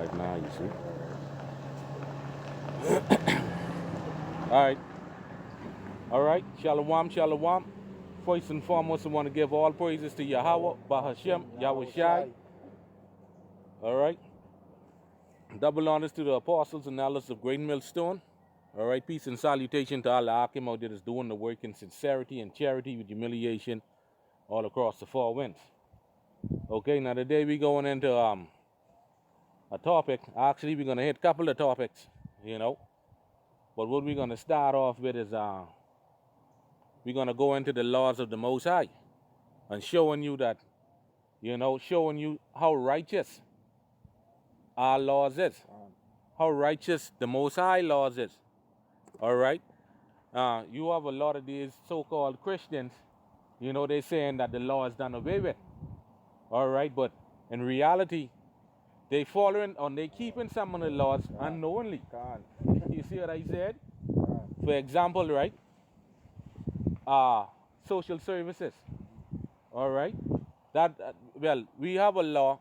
right now, you see. All right. Shalom, shalom. First and foremost, I want to give all praises to Yahweh, Bahashem, Yahweh Shai. All right. Double honors to the apostles and elders of Great Millstone. All right. Peace and salutation to all the Akim out there that's doing the work in sincerity and charity with humiliation all across the four winds. Okay. Now today we're going into a topic. Actually, we're going to hit a couple of topics, you know. But what we're going to start off with is we're going to go into the laws of the Most High and showing you that, showing you how righteous our laws is, how righteous the Most High laws is. All right? You have a lot of these so-called Christians, they're saying that the law is done away with. All right? But in reality, they following or they keeping some of the laws unknowingly. You see what I said? For example, right? Social services. All right? We have a law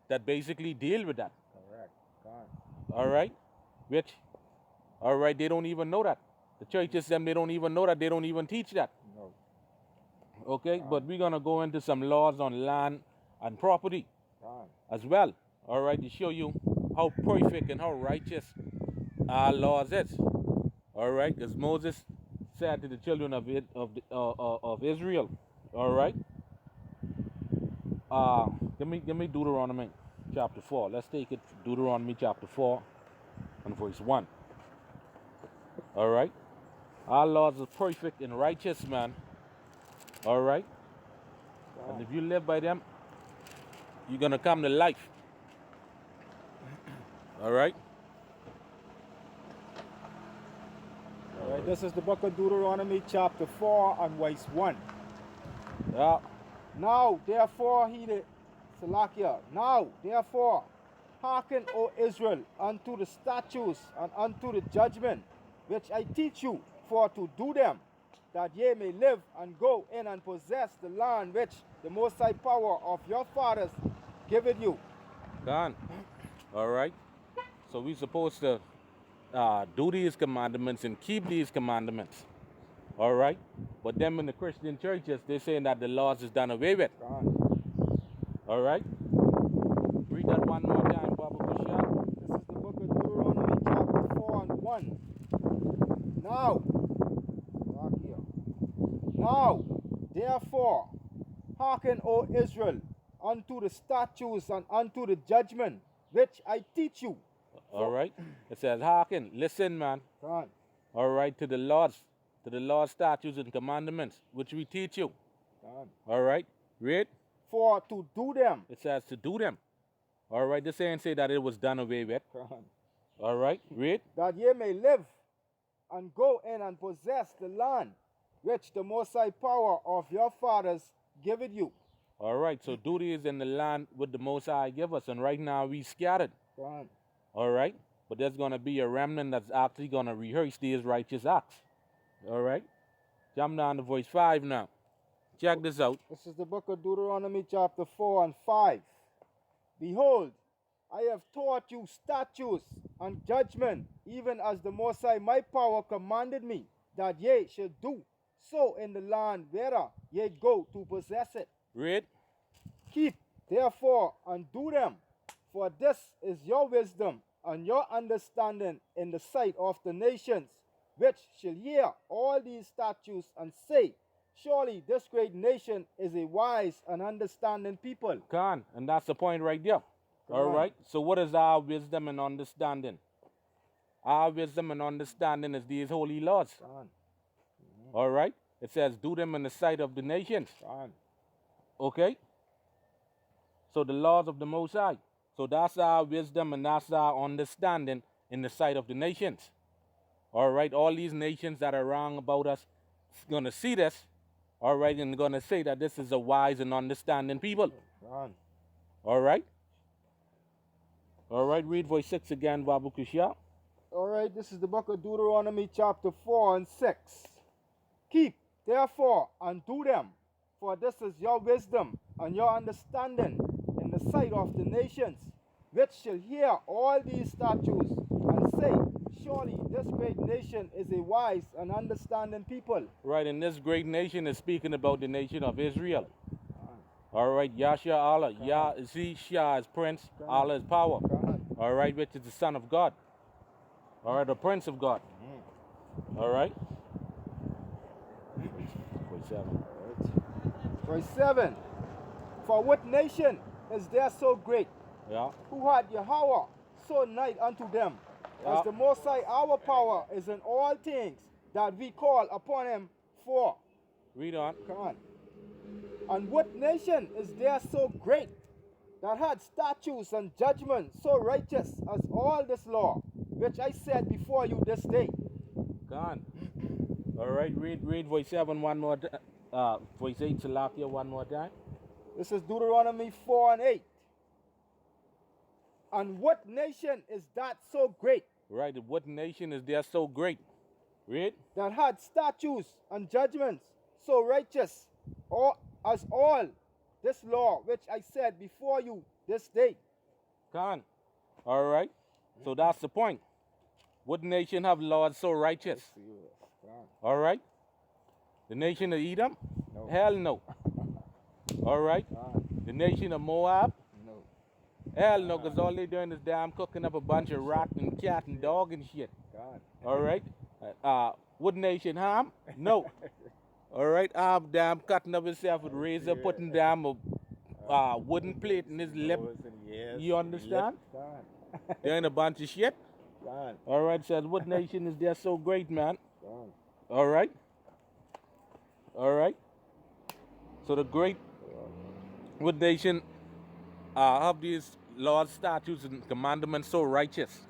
that basically deal with that. Correct. All right? Which, all right, they don't even know that. The churches, they don't even know that. They don't even teach that. No. Okay? But we're going to go into some laws on land and property as well. All right? To show you how perfect and how righteous our laws is. All right? Because Moses said to the children of Israel. All right? Give me Deuteronomy chapter 4. Let's take it Deuteronomy chapter 4 and verse 1. All right? Our laws are perfect and righteous, man. All right? And if you live by them, you're going to come to life. All right? All right, this is the book of Deuteronomy chapter 4 and verse 1. Yeah. Now, therefore, hearken, O Israel, unto the statutes and unto the judgment, which I teach you, for to do them, that ye may live and go in and possess the land which the Most High power of your fathers giveth you. Gone. All right? So we're supposed to do these commandments and keep these commandments. All right? But them in the Christian churches, they're saying that the laws is done away with. All right? Read that one more time, Baba Bashar. This is the book of Deuteronomy chapter 4 and 1. Now, therefore, hearken, O Israel, unto the statutes and unto the judgment, which I teach you. All right? It says, hearken, listen, man. All right, to the laws, statutes, and commandments, which we teach you. All right? Read. For to do them. It says to do them. All right, this ain't say that it was done away with. All right, read. That ye may live and go in and possess the land which the Most High power of your fathers giveth you. All right, so duty is in the land with the Most High give us, and right now we scattered. All right, but there's going to be a remnant that's actually going to rehearse these righteous acts. All right, jump down to verse 5 now. Check this out. This is the book of Deuteronomy chapter 4 and 5. Behold, I have taught you statutes and judgment, even as the Most High my power commanded me, that ye should do so in the land whereof ye go to possess it. Read. Keep, therefore, and do them, for this is your wisdom and your understanding in the sight of the nations, which shall hear all these statutes and say, surely this great nation is a wise and understanding people. And that's the point right there. All right. So what is our wisdom and understanding? Our wisdom and understanding is these holy laws. All right. It says, do them in the sight of the nations. Okay. So the laws of the Most High. So that's our wisdom and that's our understanding in the sight of the nations. All right. All these nations that are wrong about us going to see this. All right. And going to say that this is a wise and understanding people. All right. All right, read verse 6 again, Babu Kushya. All right, this is the book of Deuteronomy chapter 4 and 6. Keep, therefore, and do them, for this is your wisdom and your understanding in the sight of the nations, which shall hear all these statutes and say, surely this great nation is a wise and understanding people. Right, and this great nation is speaking about the nation of Israel. All right, Yahshua Allah. Yah, see, Shah is prince, Allah is power. All right, which is the son of God. All right, the prince of God. All right. Verse 7. For what nation is there so great, Yeah. who had Yahweh so nigh unto them, as the Most High our power is in all things that we call upon him for? Read on. Come on. And what nation is there so great, that had statutes and judgments so righteous as all this law, which I said before you this day? Gone. All right, read verse 7 one more time. Verse 8 to Salakia one more time. This is Deuteronomy 4 and 8. And what nation is that so great? Right, what nation is there so great? Read. That had statutes and judgments so righteous or as all this law which I said before you this day. Gone. All right. So that's the point. What nation have laws so righteous? All right. The nation of Edom? No. Hell no. All right. The nation of Moab? No. Hell no, because all they doing is damn cooking up a bunch of rat and cat and dog and shit. All right. What nation, Ham? No. All right. Damn cutting up himself with razor, putting damn a wooden plate in his lip. You understand? Doing a bunch of shit. All right. Says, what nation is there so great, man? All right. All right. So the great, what nation have these laws, statutes, and commandments so righteous?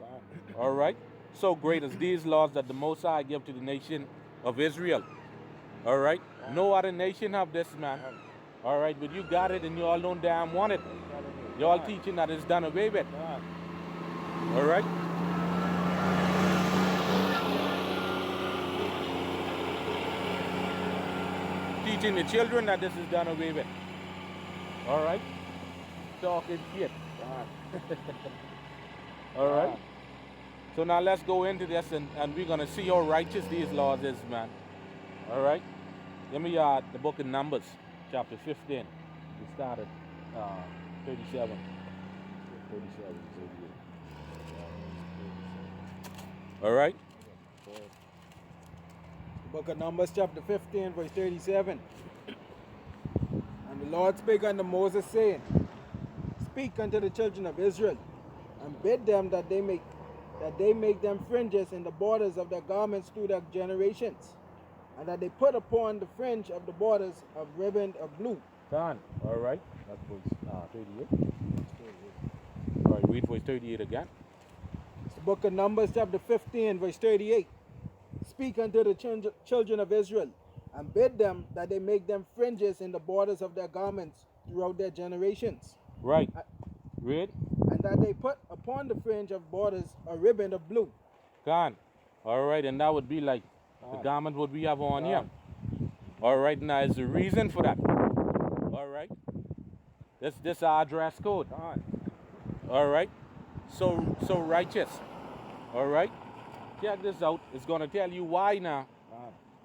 All right. So great as these laws that the Most High give to the nation of Israel. All right. No other nation have this, man. All right. But you got it and you all don't damn want it. You all teaching that it's done away with. All right. Teaching the children that this is done away with. All right. Talking shit. All right. So now let's go into this and we're going to see how righteous these laws is, man. All right. Give me the book of Numbers, chapter 15. We started 37. 38. All right. The book of Numbers, chapter 15, verse 37. And the Lord spake unto Moses, saying, Speak unto the children of Israel, and bid them that they make them fringes in the borders of their garments through their generations, and that they put upon the fringe of the borders of ribbon of blue. Done. All right. That's verse 38. All right, read verse 38 again. It's the book of Numbers, chapter 15, verse 38. Speak unto the children of Israel, and bid them that they make them fringes in the borders of their garments throughout their generations. Right. Read. And that they put upon the fringe of borders a ribbon of blue. Gone. All right, and that would be like the garment what we have on here. All right, now is the reason for that. All right. This our dress code. All right. So righteous. All right. Check this out. It's going to tell you why now.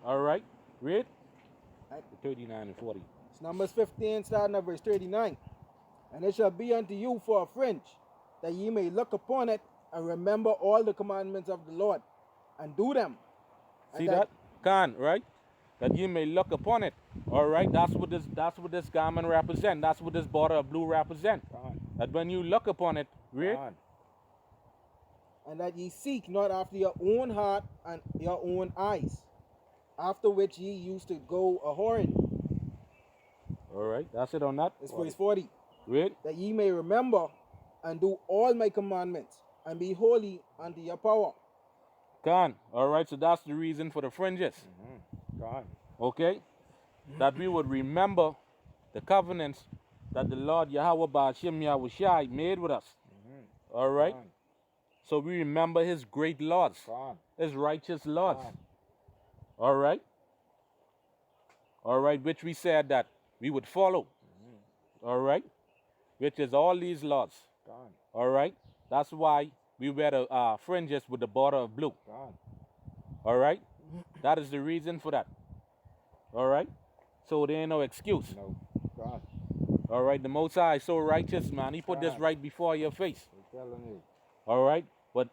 All right. Read. 39 and 40. It's Numbers 15, starting at verse 39. And it shall be unto you for a fringe, that ye may look upon it and remember all the commandments of the Lord, and do them. See that? Can, right? That you may look upon it. All right. That's what this garment represent. That's what this border of blue represent. That when you look upon it, read. And that ye seek not after your own heart and your own eyes, after which ye used to go a whoring. All right. That's it on that. It's verse 40. Read. That ye may remember and do all my commandments, and be holy unto your power. Can. All right. So that's the reason for the fringes. Okay. That we would remember the covenants that the Lord Yahweh Ba'ashem Yahushai made with us. All right. So we remember his great laws, his righteous laws. All right. All right. Which we said that we would follow. All right. Which is all these laws. Gone. All right? That's why we wear the fringes with the border of blue. Gone. All right? That is the reason for that. All right? So there ain't no excuse. No. Gone. All right? The Most High is so righteous, man. He put this God. right before your face. I'm telling you. All right? But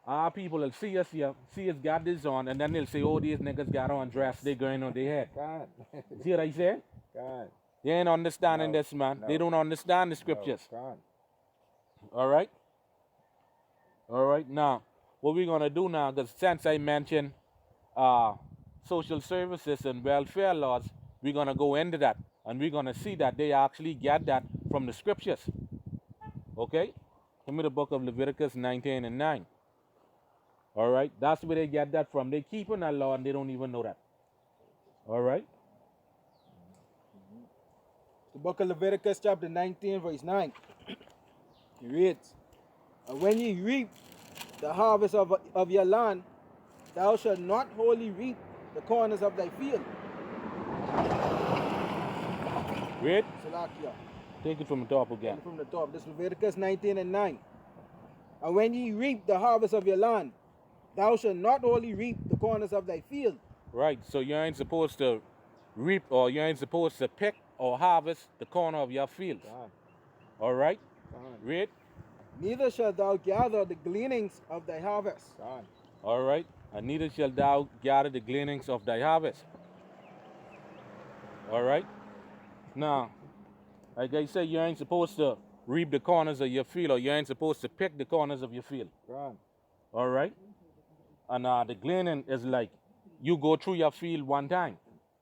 our people will see us here, see us got this on, and then they'll say, oh, these niggas got on dress, they going on their head. God. See what I said? God. They ain't understanding No, this, man. no. They don't understand the scriptures. No. God. All right? All right? Now, what we're going to do now, because since I mentioned social services and welfare laws, we're going to go into that. And we're going to see that they actually get that from the scriptures. Okay? Give me the book of Leviticus 19 and 9. All right? That's where they get that from. They keeping that law and they don't even know that. All right? The book of Leviticus chapter 19 verse 9. It reads, and when ye reap the harvest of your land, thou shalt not wholly reap the corners of thy field. Read. Salakia. Take it from the top again. From the top. This is Leviticus 19 and 9. And when ye reap the harvest of your land, thou shalt not wholly reap the corners of thy field. Right. So you ain't supposed to reap or you ain't supposed to pick or harvest the corner of your fields. God. All right? God. Read. Neither shalt thou gather the gleanings of thy harvest. God. All right? And neither shalt thou gather the gleanings of thy harvest. All right? Now, like I said, you ain't supposed to reap the corners of your field or you ain't supposed to pick the corners of your field. God. All right? And the gleaning is like you go through your field one time.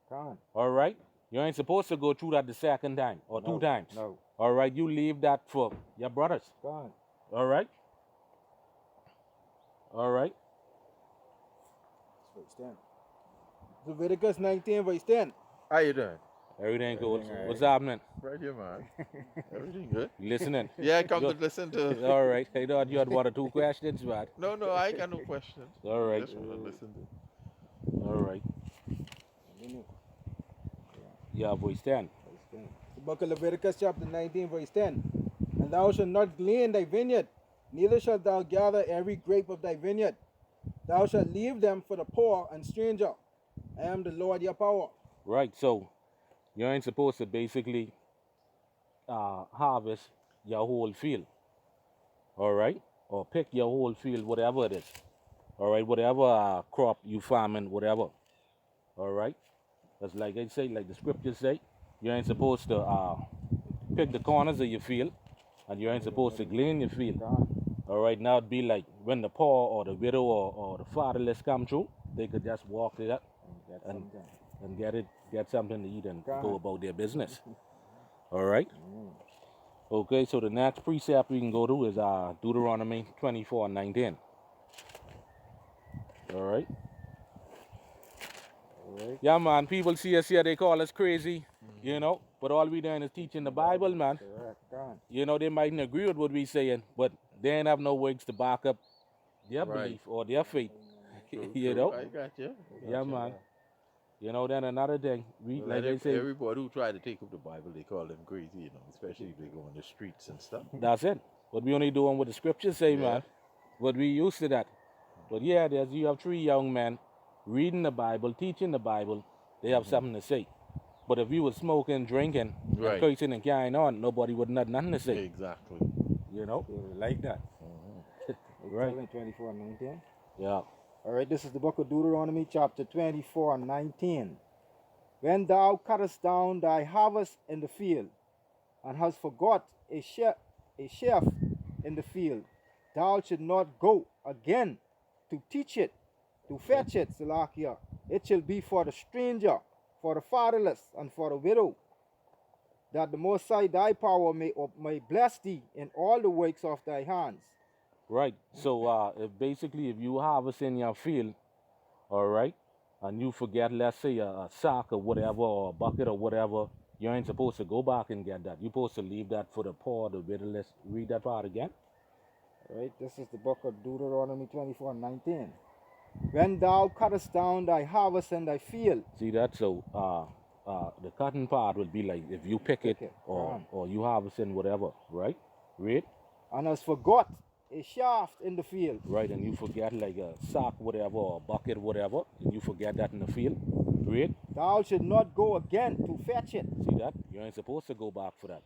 God. All right? You ain't supposed to go through that the second time or No, two times. no. All right? You leave that for your brothers. God. All right? All right? Verse 10. Leviticus 19 verse 10. How you doing? Everything good. Everything all right. What's happening? Right here, man. Everything good? You listening? Yeah, I come to Good. listen to. All right. I thought you had one or two questions, but No, I ain't got no questions. all right. Just want to listen to. All right. Yeah, verse 10. The book of Leviticus chapter 19 verse 10. And thou shalt not glean thy vineyard, neither shalt thou gather every grape of thy vineyard. Thou shalt leave them for the poor and stranger. I am the Lord your power. Right. So you ain't supposed to basically harvest your whole field. All right? Or pick your whole field, whatever it is. All right? Whatever crop you farming, whatever. All right? That's like I say, like the scriptures say, you ain't supposed to pick the corners of your field, and you ain't supposed to glean your field. All right? Now it'd be like when the poor or the widow or the fatherless come through, they could just walk it up and get something to eat and go about their business. All right? Okay, so the next precept we can go to is Deuteronomy 24:19. All right? Yeah, man, people see us here, they call us crazy, you know, but all we doing is teaching the Bible, man. Correct. God. You know, they mightn't agree with what we saying, but they ain't have no works to back up their Right. belief or their faith. True, You true. know? I got you. Yeah, man. You know, then another thing, we like I say, Everybody who try to take up the Bible, they call them crazy, you know, especially if they go on the streets and stuff. that's it. What we only doing what the scriptures say, Yeah. man. But we used to that. But yeah, you have three young men reading the Bible, teaching the Bible. They have something to say. But if you were smoking, drinking, Right. and cursing and carrying on, nobody would have nothing to say. Exactly. You know? They like that. Right. 24:19. Yeah. All right, this is the book of Deuteronomy, chapter 24:19. When thou cuttest down thy harvest in the field, and hast forgot a sheaf in the field, thou should not go again to teach it, to fetch it, Salakia. It shall be for the stranger, for the fatherless, and for the widow, that the Most High thy power may bless thee in all the works of thy hands. Right. So if you harvest in your field, all right, and you forget, let's say, a sack or whatever, or a bucket or whatever, you ain't supposed to go back and get that. You're supposed to leave that for the poor, the widowless. Read that part again. All right, this is the book of Deuteronomy 24:19. When thou cuttest down thy harvest in thy field. See that? So the cutting part would be like if you pick it or you harvest in whatever, right? Read. and has forgot a shaft in the field. Right, and you forget like a sock, whatever, or a bucket, whatever, and you forget that in the field. Read. Thou should not go again to fetch it. See that? You ain't supposed to go back for that.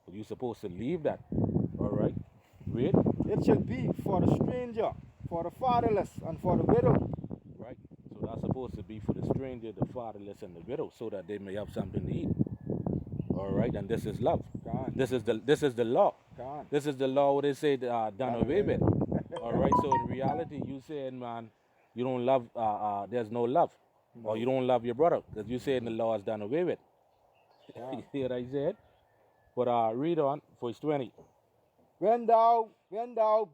But you're supposed to leave that. All right. Read. It shall be for the stranger, for the fatherless, and for the widow. Right. So that's supposed to be for the stranger, the fatherless, and the widow, so that they may have something to eat. All right. And this is love. God. This is the law. God. This is the law what they say done away with. All right. So in reality, you saying, man, you don't love. There's no love, or you don't love your brother, because you saying the law is done away with. You see what I said? But read on, verse 20. When thou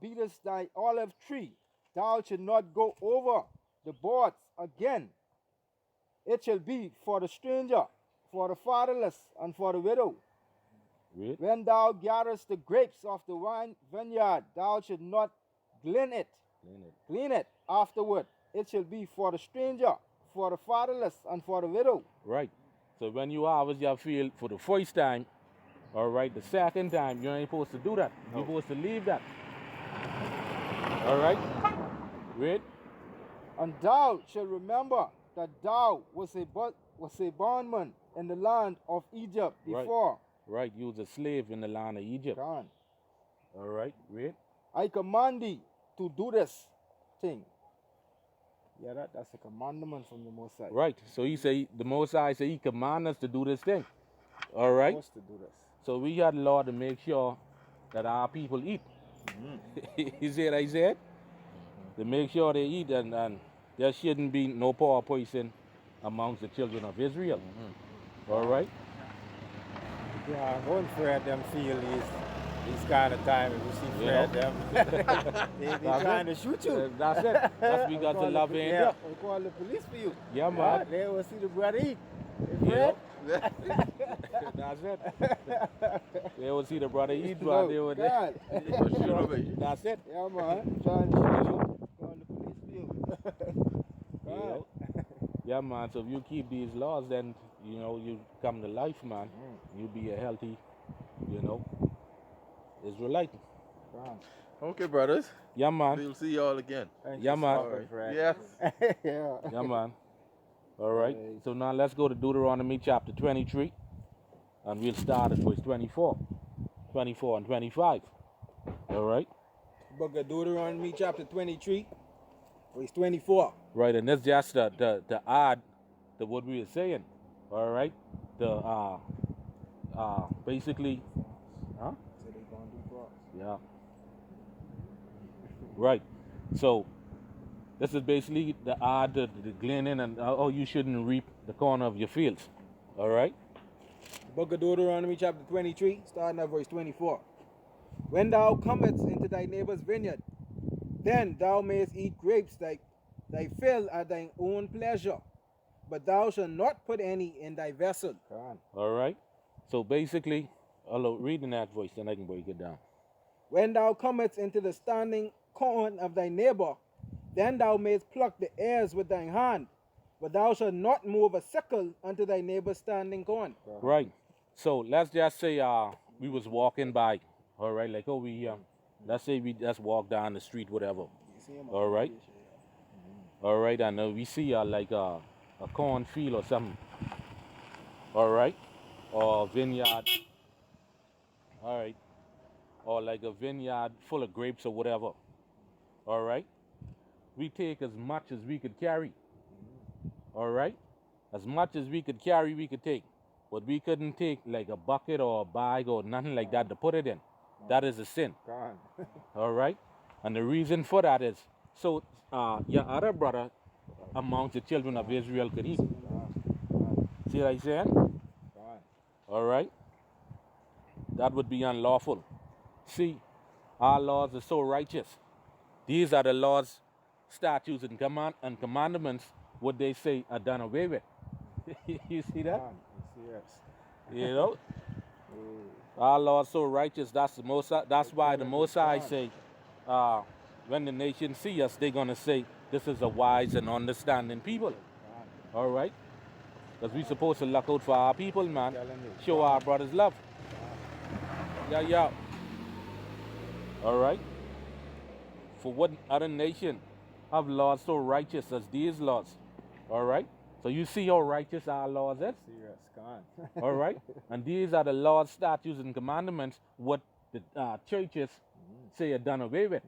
beatest thy olive tree, thou shalt not go over the boards again. It shall be for the stranger, for the fatherless, and for the widow. Read. When thou gatherest the grapes of the vineyard, thou shalt not glean it. Glean it afterward. It shall be for the stranger, for the fatherless, and for the widow. Right. So when you harvest your field for the first time, all right, the second time, you ain't supposed to do that. You're supposed to leave that. All right? Read. And thou shalt remember that thou was a bondman in the land of Egypt before. Right, you was a slave in the land of Egypt. God. All right, read. I command thee to do this thing. Yeah, that's a commandment from the Most High. Right, so he say, the Most High say he command us to do this thing. All right? Supposed to do this. So we had law to make sure that our people eat. You see what I said? To make sure they eat, and there shouldn't be no poor person amongst the children of Israel. All right? Yeah, go and Fred them feel these kind of time. If you see Fred them, they trying to shoot you. That's it. That's because the love ain't there. We'll call the police for you. Yeah, man. They will see the brother eat. You Fred? know? That's it. They will see the brother eat, but No, they would. God. That's it. Yeah, man. Trying to shoot you. Call the police for you. You know? Yeah, man. So if you keep these laws, then you know you come to life, man. You be a healthy, you know, Israelite. God. Okay, brothers. Yeah, man. We'll see y'all again. Yeah, man. All right. Yes. Yeah. Yeah, man. All right. So now let's go to Deuteronomy chapter 23, and we'll start at verse 24, 24 and 25. All right. Book of Deuteronomy chapter 23, verse 24. Right, and that's just the add to what we were saying. All right. The basically, huh? So they gonna do cross. Yeah. Right. So this is basically the add, the gleaning, and you shouldn't reap the corn of your fields. All right. Book of Deuteronomy chapter 23, starting at verse 24. When thou comest into thy neighbor's vineyard, then thou mayest eat grapes thy fill at thine own pleasure, but thou shalt not put any in thy vessel. God. All right. So basically, I'll read in that voice, then I can break it down. When thou comest into the standing corn of thy neighbor, then thou mayest pluck the ears with thine hand, but thou shalt not move a sickle unto thy neighbor's standing corn. Right. So let's just say we was walking by, all right, like over here. Let's say we just walk down the street, whatever. All right. All right, and we see like a cornfield or something. All right, or vineyard. All right, or like a vineyard full of grapes or whatever. All right, we take as much as we could carry. All right, as much as we could carry, we could take. But we couldn't take like a bucket or a bag or nothing like that to put it in. That is a sin. God. All right, and the reason for that is so your other brother amongst the children of Israel could eat. See what I'm saying? God. All right, that would be unlawful. See, our laws are so righteous. These are the laws, statutes, and commandments. What they say are done away with. You see that? God. Yes. You know, our laws so righteous. That's the most. That's why the Most High say, when the nations see us, they're gonna say, "This is a wise and understanding people." All right, because we supposed to look out for our people, man. Show our brothers love. Yeah, yeah. All right. For what other nation have laws so righteous as these laws? All right. So you see how righteous our laws is? Serious, gone. All right. And these are the laws, statutes, and commandments what the churches say are done away with.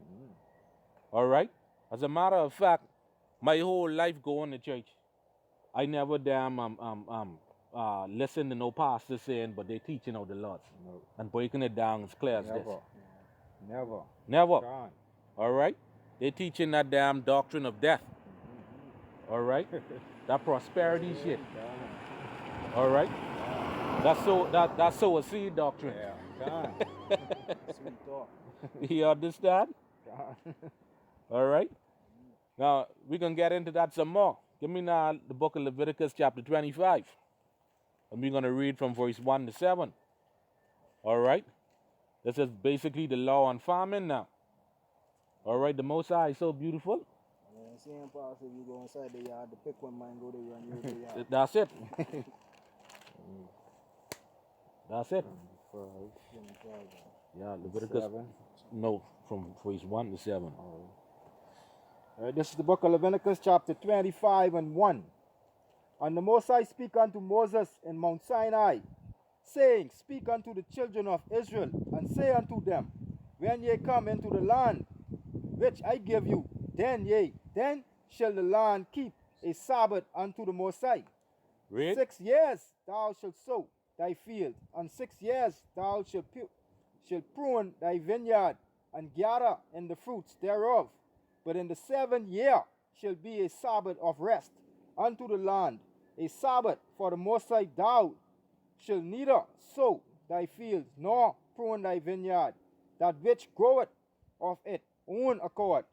All right. As a matter of fact, my whole life going to church, I never damn listen to no pastor saying, but they teaching out the laws No, and breaking it down as clear as this. never. Never. Never. Gone. All right. They teaching that damn doctrine of death. All right. That prosperity shit. Gone. All right. That's so a seed doctrine. Yeah, gone. Sweet talk. You understand? Gone. All right. Now we can get into that some more. Give me now the book of Leviticus chapter 25. And we're gonna read from verse 1 to 7. All right. This is basically the law on farming now. All right, the Most High is so beautiful. Same pastor, you go inside the yard, the pick one man go there and use the yard. That's it. That's it. 25, Yeah, Leviticus. 7. No, from verse 1 to 7. All right, this is the book of Leviticus, chapter 25 and 1. And the Most High speak unto Moses in Mount Sinai, saying, Speak unto the children of Israel, and say unto them, When ye come into the land which I give you, then shall the land keep a Sabbath unto the Most High. Read. 6 years thou shalt sow thy field, and 6 years thou shalt prune thy vineyard, and gather in the fruits thereof. But in the 7th year shall be a Sabbath of rest unto the land, a Sabbath for the Most High. Thou shalt neither sow thy fields, nor prune thy vineyard. That which groweth of it own accord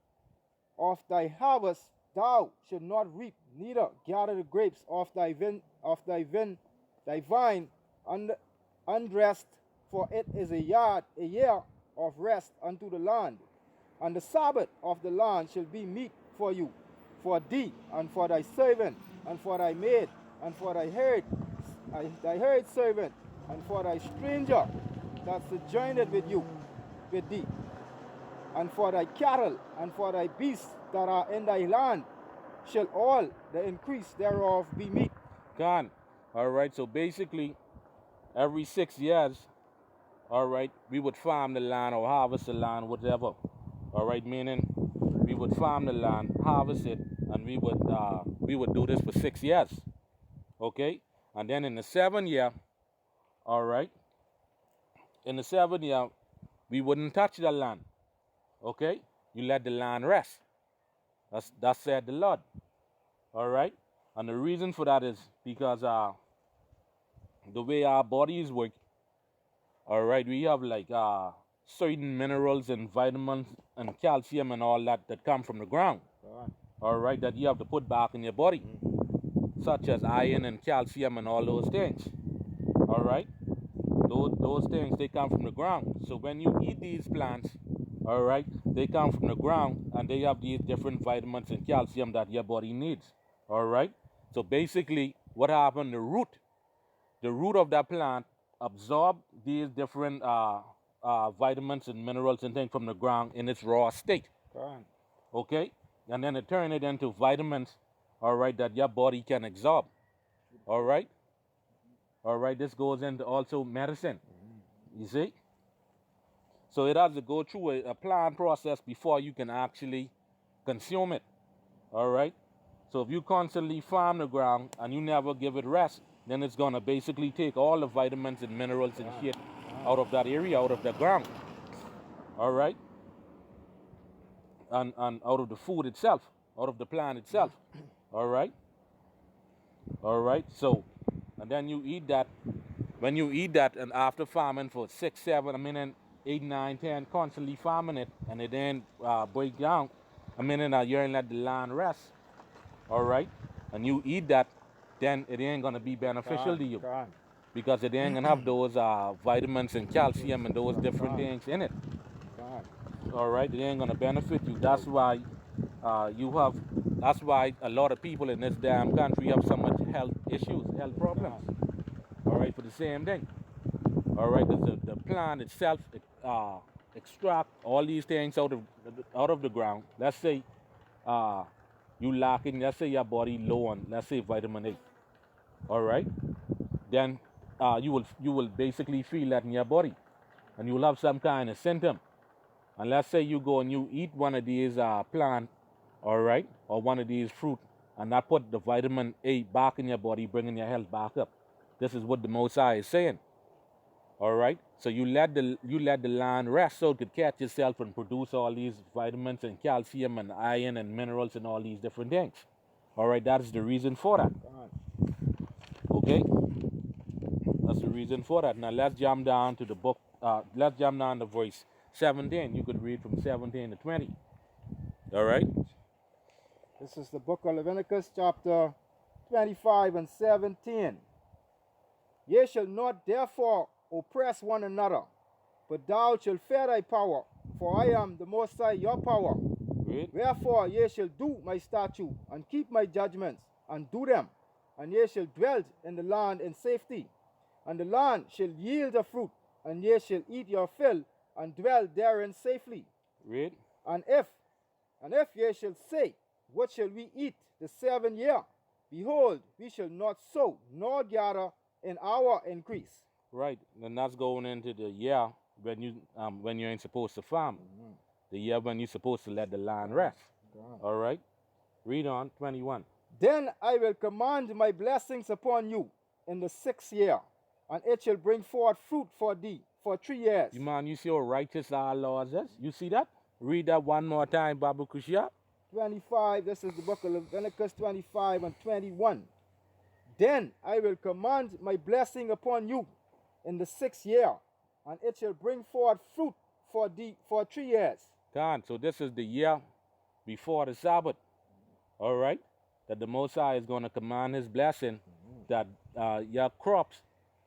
of thy harvest thou shalt not reap, neither gather the grapes of thy vine undressed, for it is a year of rest unto the land. And the Sabbath of the land shall be meat for you, for thee, and for thy servant, and for thy maid, and for thy herd servant, and for thy stranger that sojourneth with thee, and for thy cattle, and for thy beasts that are in thy land, shall all the increase thereof be meat. Gone. All right, so basically, every 6 years, all right, we would farm the land or harvest the land, whatever. All right, meaning we would farm the land, harvest it, and we would do this for 6 years. Okay? And then in the 7th year, all right, in the 7th year, we wouldn't touch the land. Okay? You let the land rest. That's said the Lord. All right? And the reason for that is because the way our bodies work, all right, we have like certain minerals and vitamins and calcium and all that come from the ground. All right, that you have to put back in your body, such as iron and calcium and all those things. All right? Those things, they come from the ground. So when you eat these plants, all right, they come from the ground and they have these different vitamins and calcium that your body needs. All right? So basically, what happened, the root of that plant absorb these different vitamins and minerals and things from the ground in its raw state. Okay? And then it turn it into vitamins, all right, that your body can absorb. All right? All right, this goes into also medicine. You see? So it has to go through a plant process before you can actually consume it. All right? So if you constantly farm the ground and you never give it rest, then it's going to basically take all the vitamins and minerals and shit out of that area, out of the ground. All right? And out of the food itself, out of the plant itself. All right? All right? So, and then you eat that. When you eat that, and after farming for 6, 7, 8, 9, 10, constantly farming it, and it then break down, you're let the land rest. All right? And you eat that, then it ain't going to be beneficial to you. Because it ain't going to have those vitamins and calcium and those different things in it. All right? It ain't going to benefit you. That's why that's why a lot of people in this damn country have so much health issues, health problems. All right? For the same thing. All right? Because the plant itself extract all these things out of the ground. Let's say you lacking, let's say your body low on, let's say vitamin A. All right, then you will basically feel that in your body, and you will have some kind of symptom. And let's say you go and you eat one of these plant, all right, or one of these fruit, and that put the vitamin A back in your body, bringing your health back up. This is what the Most High is saying. All right, so you let the land rest so it could catch itself and produce all these vitamins and calcium and iron and minerals and all these different things. All right, that is the reason for that. Okay, that's the reason for that. Now let's jump down to the book. Let's jump down to verse 17. You could read from 17 to 20. All right. This is the book of Leviticus, chapter 25 and 17. Ye shall not therefore oppress one another, but thou shalt fear thy power, for I am the Most High your power. Read. Wherefore ye shall do my statutes, and keep my judgments, and do them, and ye shall dwell in the land in safety. And the land shall yield the fruit, and ye shall eat your fill, and dwell therein safely. Read. And if ye shall say, what shall we eat the 7th year? Behold, we shall not sow, nor gather in our increase. Right, and that's going into the year when you ain't supposed to farm. The year when you're supposed to let the land rest. All right, read on 21. Then I will command my blessings upon you in the 6th year, and it shall bring forth fruit for thee for 3 years. You man, you see how righteous our laws is? You see that? Read that one more time, Babu Kushia. 25, this is the book of Leviticus 25 and 21. Then I will command my blessing upon you in the 6th year, and it shall bring forth fruit for thee for 3 years. God, so this is the year before the Sabbath. All right, that the Most High is going to command His blessing that your crops.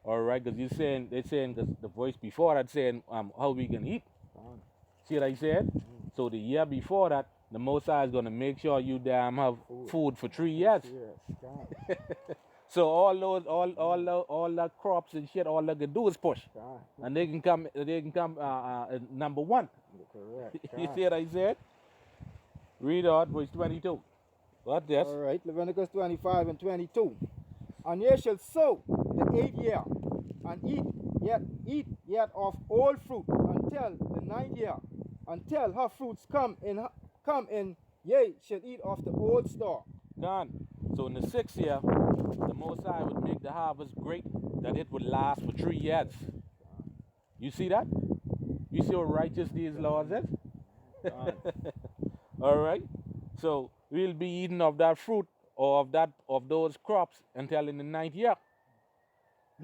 All right, because they're saying the voice before that saying how we can eat. See what I said? So the year before that, the Most High is going to make sure you damn have food for 3 years. So all the crops and shit, all they can do is push, and they can come number one. Correct. You see what I said? Read on verse 22. What this? All right, Leviticus 25 and 22. And ye shall sow the 8th year, and eat yet of all fruit until the 9th year, until her fruits come in, ye shall eat of the old store. Done. So in the 6th year, the Most High would make the harvest great, that it would last for 3 years. You see that? You see how righteous these laws is? All right. So we'll be eating of that fruit or of those crops until in the 9th year.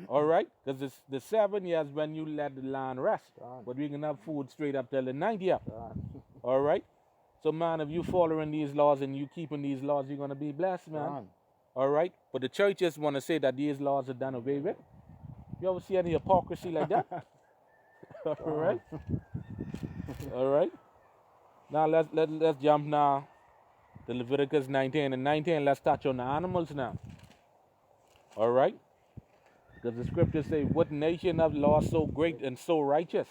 All right, because it's the 7 years when you let the land rest, but we can have food straight up till the 9th year. All right. So man, if you following these laws and you keeping these laws, you're gonna be blessed, man. All right. But the churches want to say that these laws are done away with. You ever see any hypocrisy like that? All right. All right. Now let's jump now to Leviticus 19 and 19. Let's touch on the animals now. All right. Because the scriptures say, "What nation of law so great and so righteous?"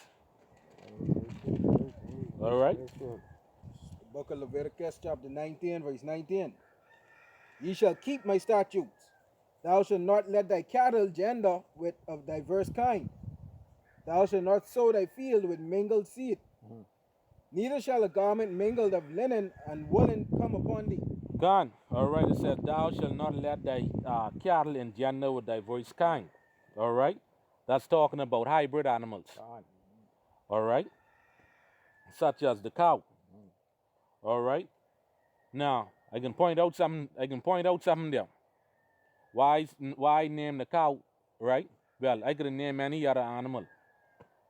All right. Book of Leviticus, chapter 19, verse 19. Ye shall keep my statutes. Thou shalt not let thy cattle gender with of diverse kind. Thou shalt not sow thy field with mingled seed. Neither shall a garment mingled of linen and woolen come upon thee. Gone. All right. It says, "Thou shalt not let thy cattle engender with diverse kind." All right. That's talking about hybrid animals. All right. Such as the cow. All right. Now I can point out something there. Why name the cow? Right. Well, I could name any other animal.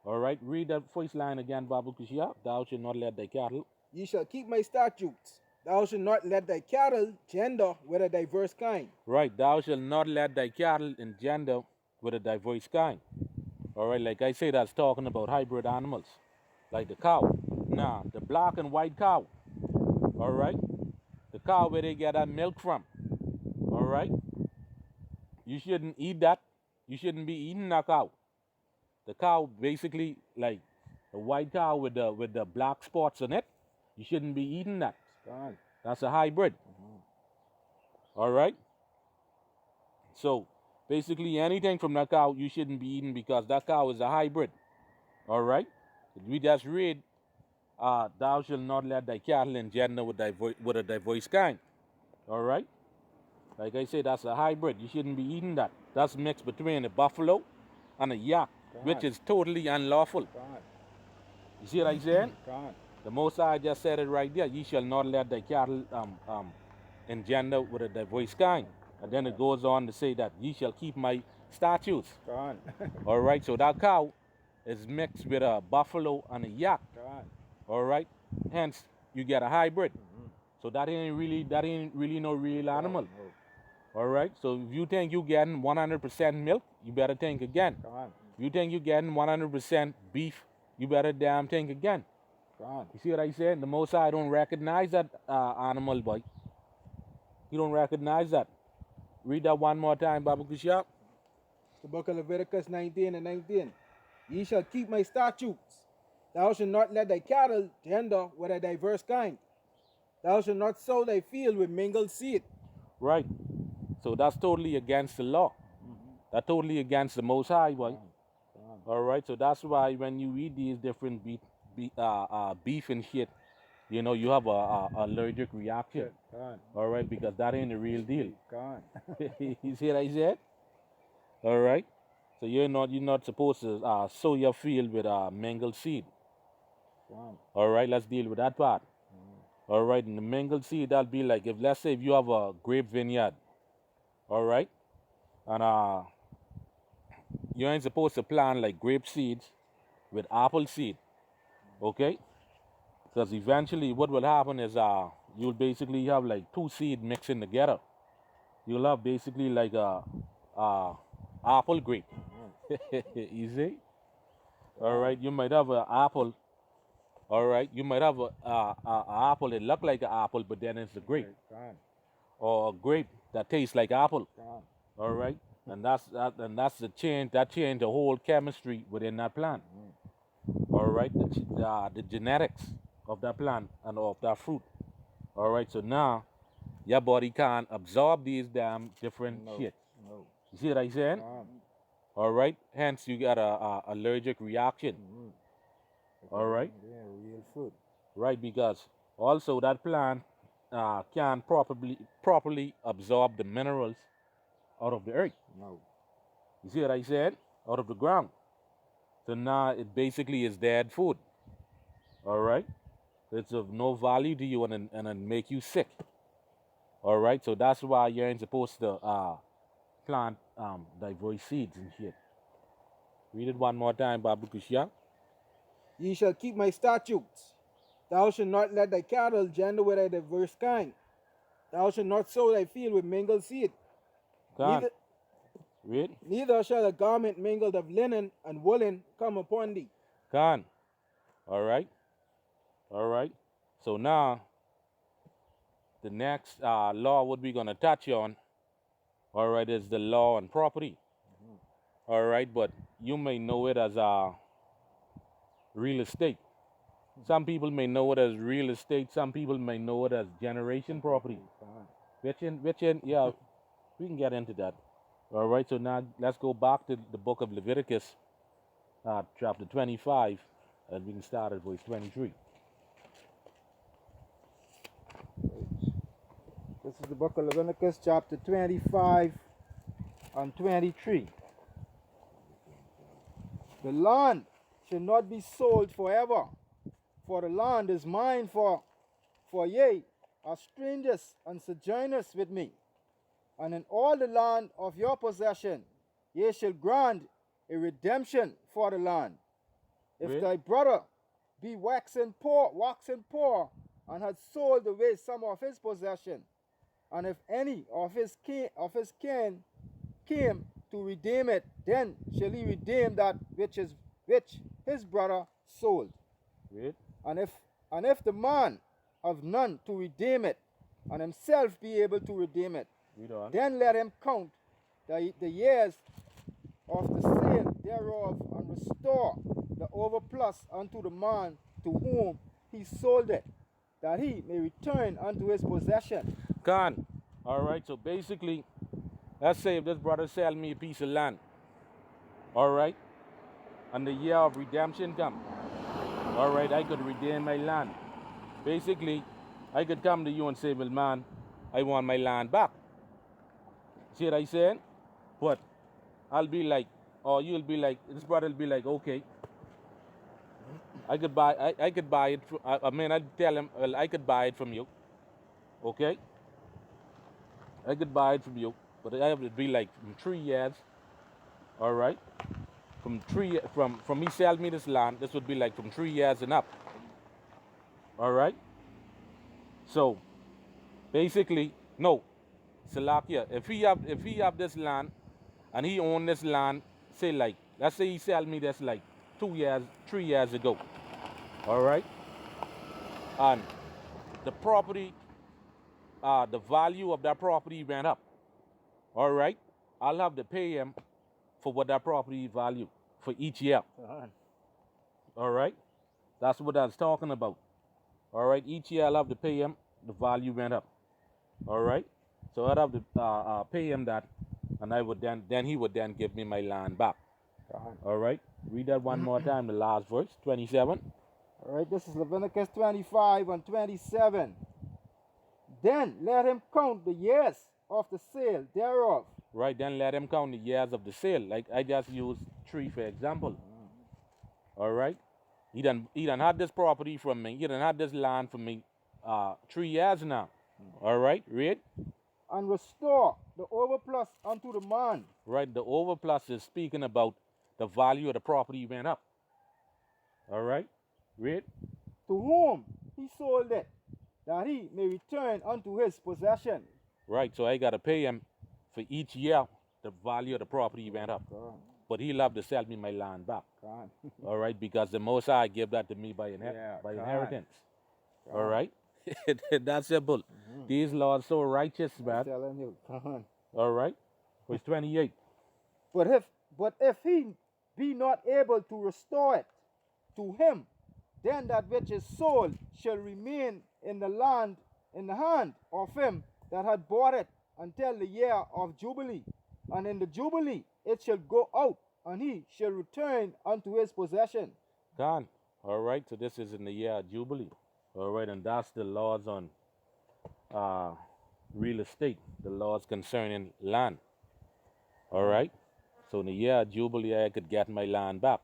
All right. Read that first line again, Babu Kushia. Thou shalt not let thy cattle. Ye shall keep my statutes. Thou shalt not let thy cattle gender with a diverse kind. Right. Thou shalt not let thy cattle engender with a diverse kind. All right. Like I say, that's talking about hybrid animals, like the cow. Now the black and white cow. All right, the cow where they get that milk from. All right, you shouldn't eat that. You shouldn't be eating that cow. The cow basically, like, The white cow with the black spots on it, you shouldn't be eating that. Gone. That's a hybrid. All right. So basically, anything from that cow you shouldn't be eating because that cow is a hybrid. All right. We just read, "Thou shalt not let thy cattle engender with a diverse kind." All right. Like I said, that's a hybrid. You shouldn't be eating that. That's mixed between a buffalo and a yak, which is totally unlawful. Gone. You see what I'm saying? Gone. The Most High just said it right there. Ye shall not let thy cattle engender with a diverse kind. And then it goes on to say that ye shall keep my statutes. Gone. All right. So that cow is mixed with a buffalo and a yak. Gone. All right. Hence, you get a hybrid. So that ain't really no real animal. All right. So if you think you getting 100% milk, you better think again. Gone. If you think you getting 100% beef, you better damn think again. Gone. You see what I said? The Most High don't recognize that animal, boy. He don't recognize that. Read that one more time, Baba Kushab. The book of Leviticus 19 and 19. Ye shall keep my statutes. Thou shalt not let thy cattle gender with a diverse kind. Thou shalt not sow thy field with mingled seed. Right. So that's totally against the law. That's totally against the Most High, boy. All right. So that's why when you eat these different beef and shit, you know, you have a allergic reaction. Gone. All right, because that ain't the real deal. Gone. You see what I said? All right. So you're not supposed to sow your field with mingled seed. Gone. All right. Let's deal with that part. All right. And the mingled seed, that'll be like if let's say if you have a grape vineyard. All right. And you ain't supposed to plant like grape seeds with apple seed. Okay? Because eventually what will happen is you'll basically have like two seeds mixing together. You'll have basically like a apple grape. You see? All right, you might have an apple. All right, you might have a apple that look like an apple, but then it's a grape. Gone. Or a grape that tastes like apple. Gone. All right, and that's the change. That changed the whole chemistry within that plant. All right, the genetics of that plant and of that fruit. All right, so now your body can't absorb these damn different shit. No. You see what I'm saying? Gone. All right, hence you got a allergic reaction. All right, Yeah, real food. right, because also that plant can't properly absorb the minerals out of the earth. No. You see what I said? Out of the ground. So now it basically is dead food. All right? It's of no value to you and it make you sick. All right? So that's why you ain't supposed to plant diverse seeds and shit. Read it one more time, Babu Kushya. Ye shall keep my statutes. Thou shalt not let thy cattle gender with a diverse kind. Thou shalt not sow thy field with mingled seed. Can't. Read. Neither shall a garment mingled of linen and woolen come upon thee. Can't. All right? All right? So now, the next law what we're going to touch on, all right, is the law on property. All right? But you may know it as real estate. Some people may know it as real estate. Some people may know it as generation property. Which in, yeah, we can get into that. All right, so now let's go back to the book of Leviticus, chapter 25, and we can start at verse 23. This is the book of Leviticus, chapter 25 and 23. The land should not be sold forever, for the land is mine, for ye are strangers and sojourners with me. And in all the land of your possession, ye shall grant a redemption for the land. If thy brother be waxen poor, and had sold away some of his possession, and if any of his kin came to redeem it, then shall he redeem that which his brother sold. And if the man have none to redeem it, and himself be able to redeem it, then let him count the years of the sale thereof, and restore the overplus unto the man to whom he sold it, that he may return unto his possession. Con. All right. So basically, let's say if this brother sell me a piece of land, all right, and the year of redemption come, all right, I could redeem my land. Basically, I could come to you and say, well, man, I want my land back. See what I saying? But I'll be like, or you'll be like, this brother will be like, okay, I could buy it. I mean, I'd tell him, well, I could buy it from you. Okay? I could buy it from you, but I have to be like from 3 years. All right? From me sell me this land, this would be like from 3 years and up. All right? So, basically, no. Salakia, if he have this land and he own this land, say like, let's say he sell me this like 2 years, 3 years ago. All right? And the property, the value of that property went up. All right? I'll have to pay him for what that property value for each year. All right? That's what I was talking about. All right? Each year I'll have to pay him, the value went up. All right? So I'd have to pay him that, and I would then he would then give me my land back. All right? Read that one more time, the last verse, 27. All right, this is Leviticus 25 and 27. Then let him count the years of the sale thereof. Right, then let him count the years of the sale. Like I just used 3 for example. All right? He done had this property from me. He done had this land from me 3 years now. All right, read. And restore the overplus unto the man. Right, the overplus is speaking about the value of the property went up. All right, read. To whom he sold it, that he may return unto his possession. Right, so I got to pay him for each year the value of the property went up. But he'll have to sell me my land back. All right, because the Most High gave that to me by inheritance. All right, that's simple. These laws so righteous, man. I'm telling you. All right, verse 28. But if he be not able to restore it to him, then that which is sold shall remain in the land, in the hand of him that had bought it until the year of Jubilee. And in the Jubilee it shall go out, and he shall return unto his possession. Gone. All right, so this is in the year of Jubilee. All right, and that's the laws on real estate, the laws concerning land. All right, so in the year of Jubilee, I could get my land back.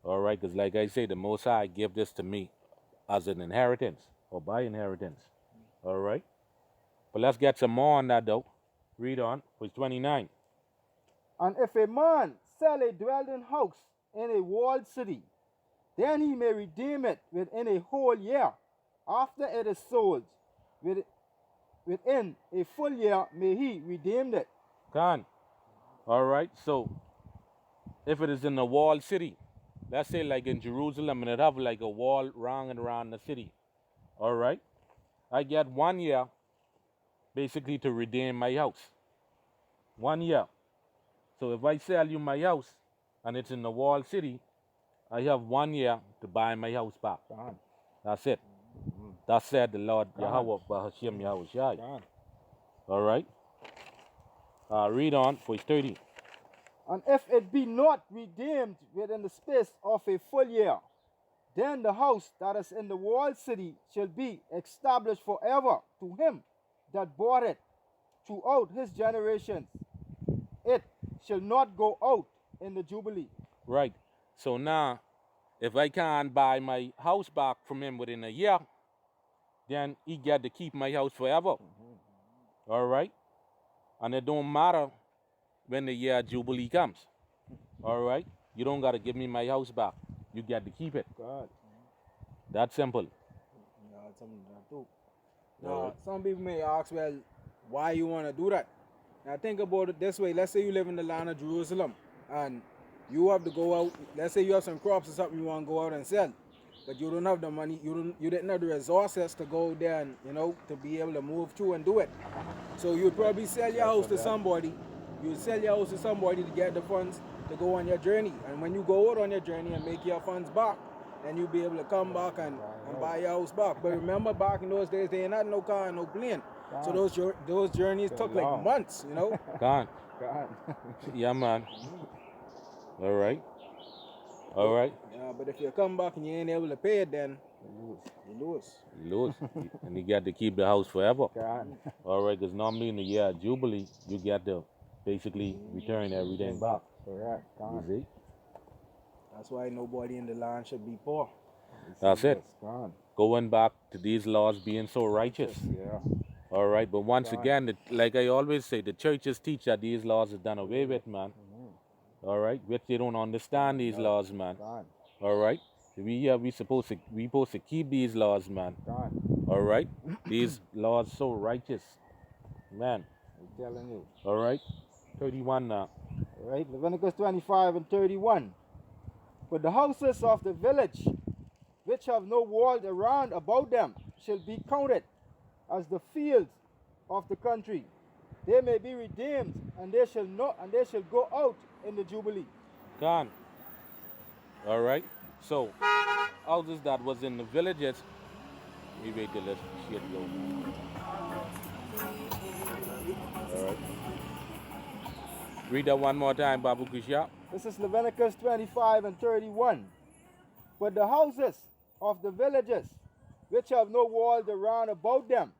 All right, because like I say, the Most High give this to me as an inheritance or by inheritance. All right, but let's get some more on that though. Read on, verse 29. And if a man sell a dwelling house in a walled city, then he may redeem it within a whole year. After it is sold, within a full year may he redeem it. Gone. All right, so if it is in a walled city, let's say like in Jerusalem, and it have like a wall round and around the city. All right, I get 1 year basically to redeem my house. 1 year. So if I sell you my house and it's in the walled city, I have 1 year to buy my house back. That's it. That said the Lord Yahweh Bahashim Yahweh Shai. All right. Read on, verse 30. And if it be not redeemed within the space of a full year, then the house that is in the walled city shall be established forever to him that bought it throughout his generations. It shall not go out in the Jubilee. Right. So now, if I can't buy my house back from him within a year, then he get to keep my house forever. All right? And it don't matter when the year Jubilee comes. All right? You don't got to give me my house back. You get to keep it. God. That's simple. Yeah, it's something that I do. Now, some people may ask, well, why you want to do that? Now, think about it this way. Let's say you live in the land of Jerusalem, and you have to go out. Let's say you have some crops or something you want to go out and sell, but you don't have the money. You didn't have the resources to go there and, to be able to move through and do it. So you'd probably sell your house to somebody. You'd sell your house to somebody to get the funds to go on your journey. And when you go out on your journey and make your funds back, then you'll be able to come back and buy your house back. But remember, back in those days, they ain't had no car and no plane. So those journeys took like months, you know? Gone. God. Yeah, man. All right. All right. Yeah, but if you come back and you ain't able to pay it, then you lose. You lose. And you got to keep the house forever. God. All right, because normally in the year of Jubilee, you get to basically return everything back. Correct. You God. see? That's why nobody in the land should be poor. That's it. God. Going back to these laws being so righteous. Yeah. All right, but once again, like I always say, the churches teach that these laws are done away with, man. All right, which they don't understand these laws, man. God. All right, we supposed to keep these laws, man. God. All right, these laws so righteous, man. I'm telling you. All right, 31 now. All right, Leviticus 25 and 31. But the houses of the village, which have no wall around about them, shall be counted as the fields of the country. They may be redeemed, and they shall go out in the Jubilee. Gone. All right, so houses that was in the villages. We wait till this shit go. All right. Read that one more time, Babu Kusha. This is Leviticus 25 and 31. But the houses of the villages, which have no walls around about them,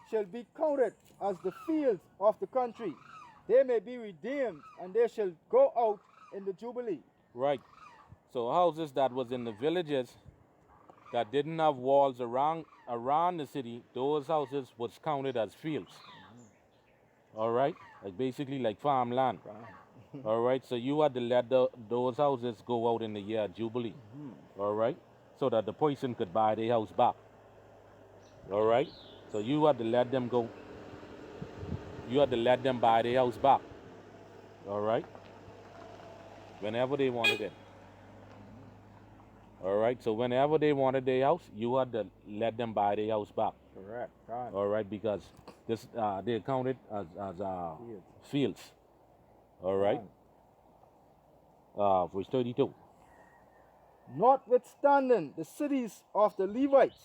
shall be counted as the fields of the country. They may be redeemed, and they shall go out in the Jubilee. Right. So houses that was in the villages that didn't have walls around the city, those houses was counted as fields. All right, like basically like farmland. All right, so you had to let those houses go out in the year of Jubilee. All right, so that the person could buy their house back. All right, so you had to let them go. You had to let them buy their house back. All right, whenever they wanted it. All right, so whenever they wanted their house, you had to let them buy their house back. Correct. God. All right, because this they counted as fields. All right. Verse 32. Notwithstanding the cities of the Levites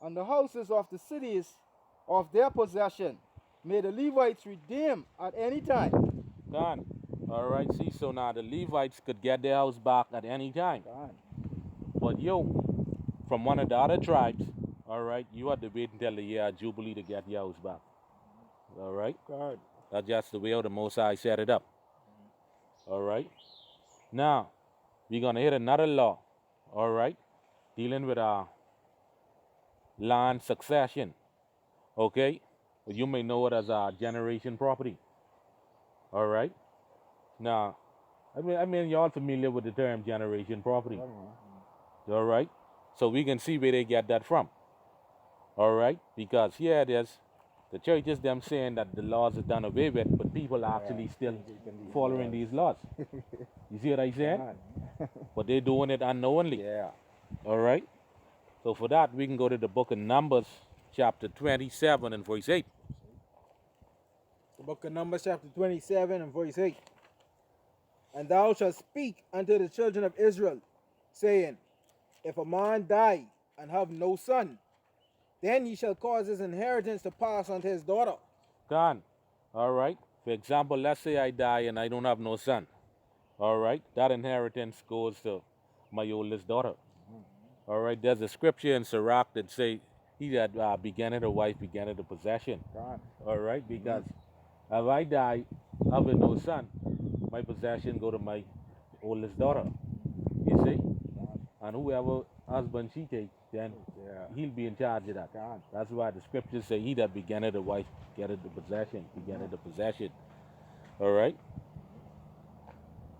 and the houses of the cities of their possession, may the Levites redeem at any time. Gone. All right, see, so now the Levites could get their house back at any time. God. But you, from one of the other tribes, all right, you had to wait until the year of Jubilee to get your house back. All right? God. That's just the way how the Most High set it up. All right? Now, we're going to hit another law, all right, dealing with land succession, okay? You may know it as generation property, all right? Now, I mean, y'all familiar with the term generation property, all right? So we can see where they get that from, all right? Because here it is, the churches them saying that the laws are done away with, but people are actually still following these laws. You see what I'm saying? But they're doing it unknowingly. Yeah. All right? So for that, we can go to the book of Numbers, chapter 27 and verse 8. The book of Numbers, chapter 27 and verse 8. And thou shalt speak unto the children of Israel, saying, if a man die and have no son, then ye shall cause his inheritance to pass unto his daughter. Gone. All right? For example, let's say I die and I don't have no son. All right? That inheritance goes to my oldest daughter. All right? There's a scripture in Sirach that say, he that begetteth a wife begetteth a possession. God. All right? Because if I die having no son, my possession go to my oldest daughter. You see? And whoever husband she takes, then he'll be in charge of that. God. That's why the scriptures say, he that begetteth a wife getteth the possession, begetteth the possession. All right?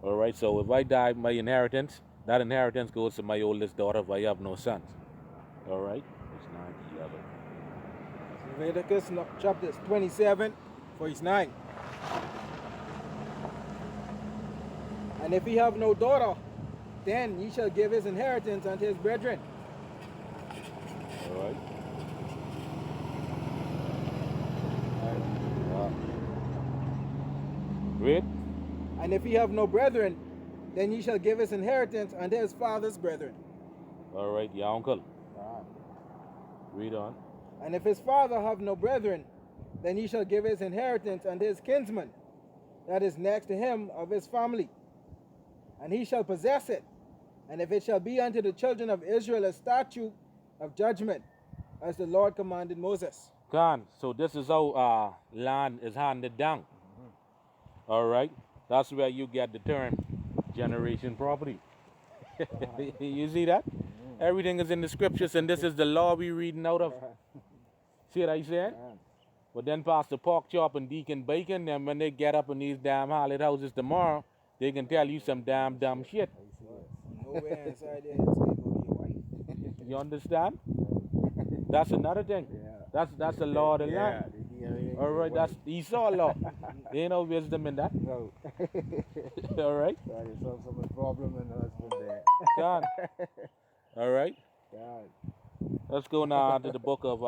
All right, so if I die, my inheritance, that inheritance goes to my oldest daughter if I have no sons. All right? It's 9 11. Leviticus chapter 27, verse 9. And if he have no daughter, then ye shall give his inheritance unto his brethren. All right? Read. And if he have no brethren, then ye shall give his inheritance unto his father's brethren. All right, your uncle. God. Read on. And if his father have no brethren, then ye shall give his inheritance unto his kinsman, that is next to him of his family. And he shall possess it. And if it shall be unto the children of Israel a statute of judgment, as the Lord commanded Moses. Khan, so this is how land is handed down. All right, that's where you get the term generation property. You see that? Everything is in the scriptures, and this is the law we reading out of. See what I said? But then Pastor Pork Chop and Deacon Bacon, then when they get up in these damn holiday houses tomorrow, they can tell you some damn dumb shit. Nowhere inside there it say go to your wife. You understand? That's another thing. That's the law of the land. All right, that's Esau law. There ain't no wisdom in that. No. All right? God, you solve some problem in the husband there. God. All right? God. Let's go now to the book of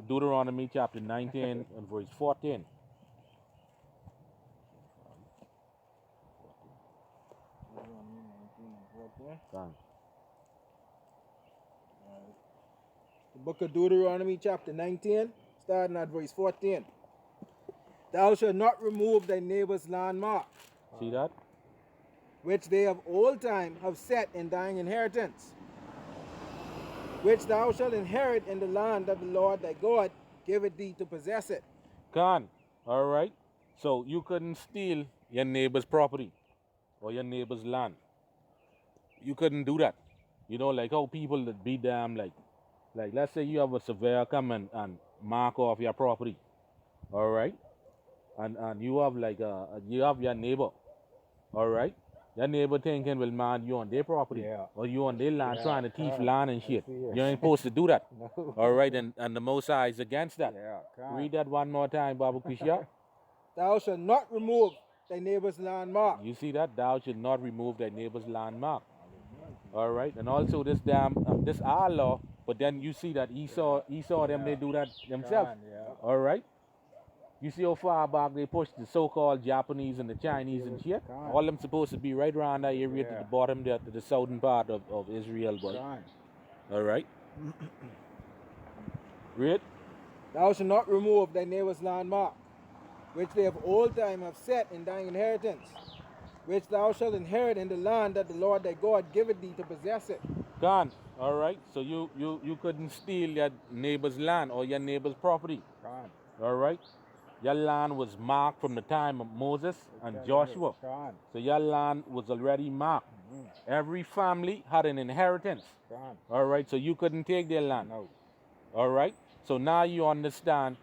Deuteronomy chapter 19 and verse 14. God. The book of Deuteronomy chapter 19, starting at verse 14. Thou shalt not remove thy neighbor's landmark, See that? which they of old time have set in thine inheritance, which thou shalt inherit in the land that the Lord thy God giveth thee to possess it. Khan. All right? So you couldn't steal your neighbor's property or your neighbor's land. You couldn't do that. You know, like how people that be damn like let's say you have a surveyor come and mark off your property. All right? And you have like you have your neighbor. All right? Your neighbor thinking, well, man, you on their property or you on their land trying to thief land and shit. You ain't supposed to do that. No. All right? And the Most High is against that. God. Read that one more time, Baba Kushya. Thou shalt not remove thy neighbor's landmark. You see that? Thou should not remove thy neighbor's landmark. All right? And also this damn, this our law, but then you see that Esau them, they do that themselves. All right? You see how far back they pushed the so-called Japanese and the Chinese and shit? All them supposed to be right around that area to the bottom there, to the southern part of Israel, boy. All right? Read. Thou shalt not remove thy neighbor's landmark, which they of old time have set in thine inheritance, which thou shalt inherit in the land that the Lord thy God giveth thee to possess it. Gone. All right? So you couldn't steal your neighbor's land or your neighbor's property. All right? Your land was marked from the time of Moses and Joshua. So your land was already marked. Every family had an inheritance. All right? So you couldn't take their land. All right? So now you understand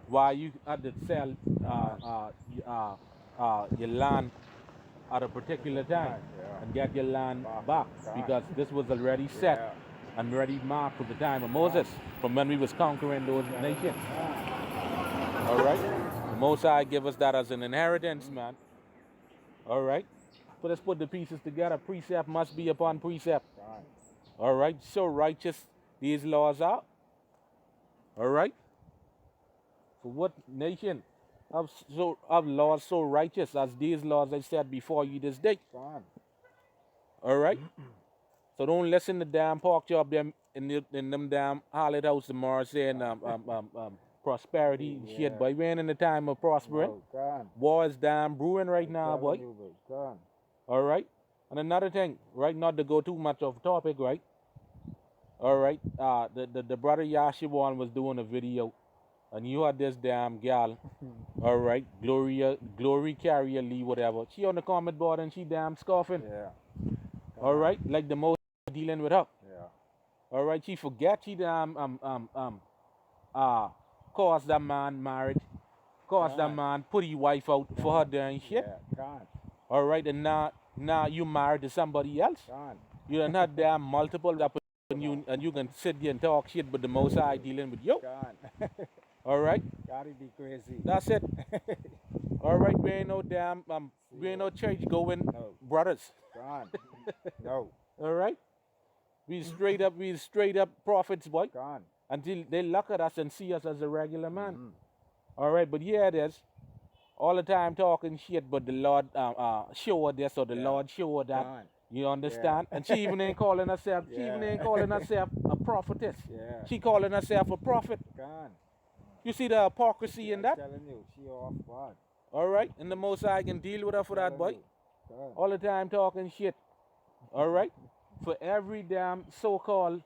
why you had to sell your land at a particular time and get your land back, because this was already set and already marked from the time of Moses, from when we was conquering those nations. All right? The Most High give us that as an inheritance, man. All right? But let's put the pieces together. Precept must be upon precept. All right? So righteous these laws are. All right? For what nation have laws so righteous as these laws I said before you this day? All right? So don't listen to damn pork chop them in them damn holiday house tomorrow saying prosperity and shit, boy. We ain't in the time of prospering. War is damn brewing right now, boy. All right? And another thing, right, not to go too much off topic, right? All right? The brother Yashiwan was doing a video, and you had this damn gal, all right, Glory Carrier Lee, whatever. She on the comment board and she damn scoffing. All right? Like the most dealing with her. All right? She forget she damn caused that man marriage, caused that man put his wife out for her damn shit. All right? And now you married to somebody else. You done had damn multiple that and you can sit here and talk shit, but the Most High dealing with you. All right? Gotta be crazy. That's it. All right, we ain't no damn we ain't no church going brothers. No. All right? We straight up prophets, boy. Until they look at us and see us as a regular man. All right, but here it is. all the time talking shit, but the Lord show her this or the Yeah. Lord show her that. Gone. You understand? And she even ain't calling herself. She even Yeah. ain't calling herself a prophetess. Yeah. She calling herself a prophet. Gone. You see the hypocrisy in I'm that? telling you, she off guard. All right, and the most I can deal with her for that, boy. Gone. All the time talking shit. All right, for every damn so-called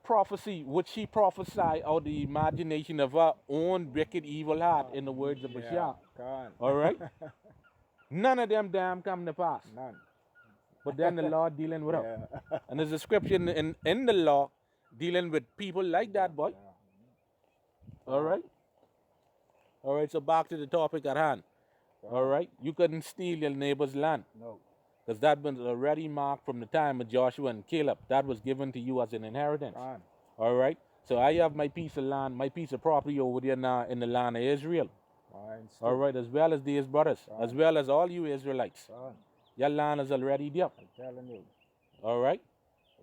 prophecy which she prophesied out the imagination of her own wicked evil heart, in the words of Bashar. Gone. All right, none of them damn come to pass. None. But then the Lord dealing with her, Yeah. and there's a scripture in the law dealing with people like that, boy. All right. All right, so back to the topic at hand. All right, you couldn't steal your neighbor's land. No. Because that was already marked from the time of Joshua and Caleb. That was given to you as an inheritance. Gone. All right? So I have my piece of land, my piece of property over there now in the land of Israel. Mine still. All right, as well as these brothers, as well as all you Israelites. Gone. Your land is already there. I'm telling you. All right?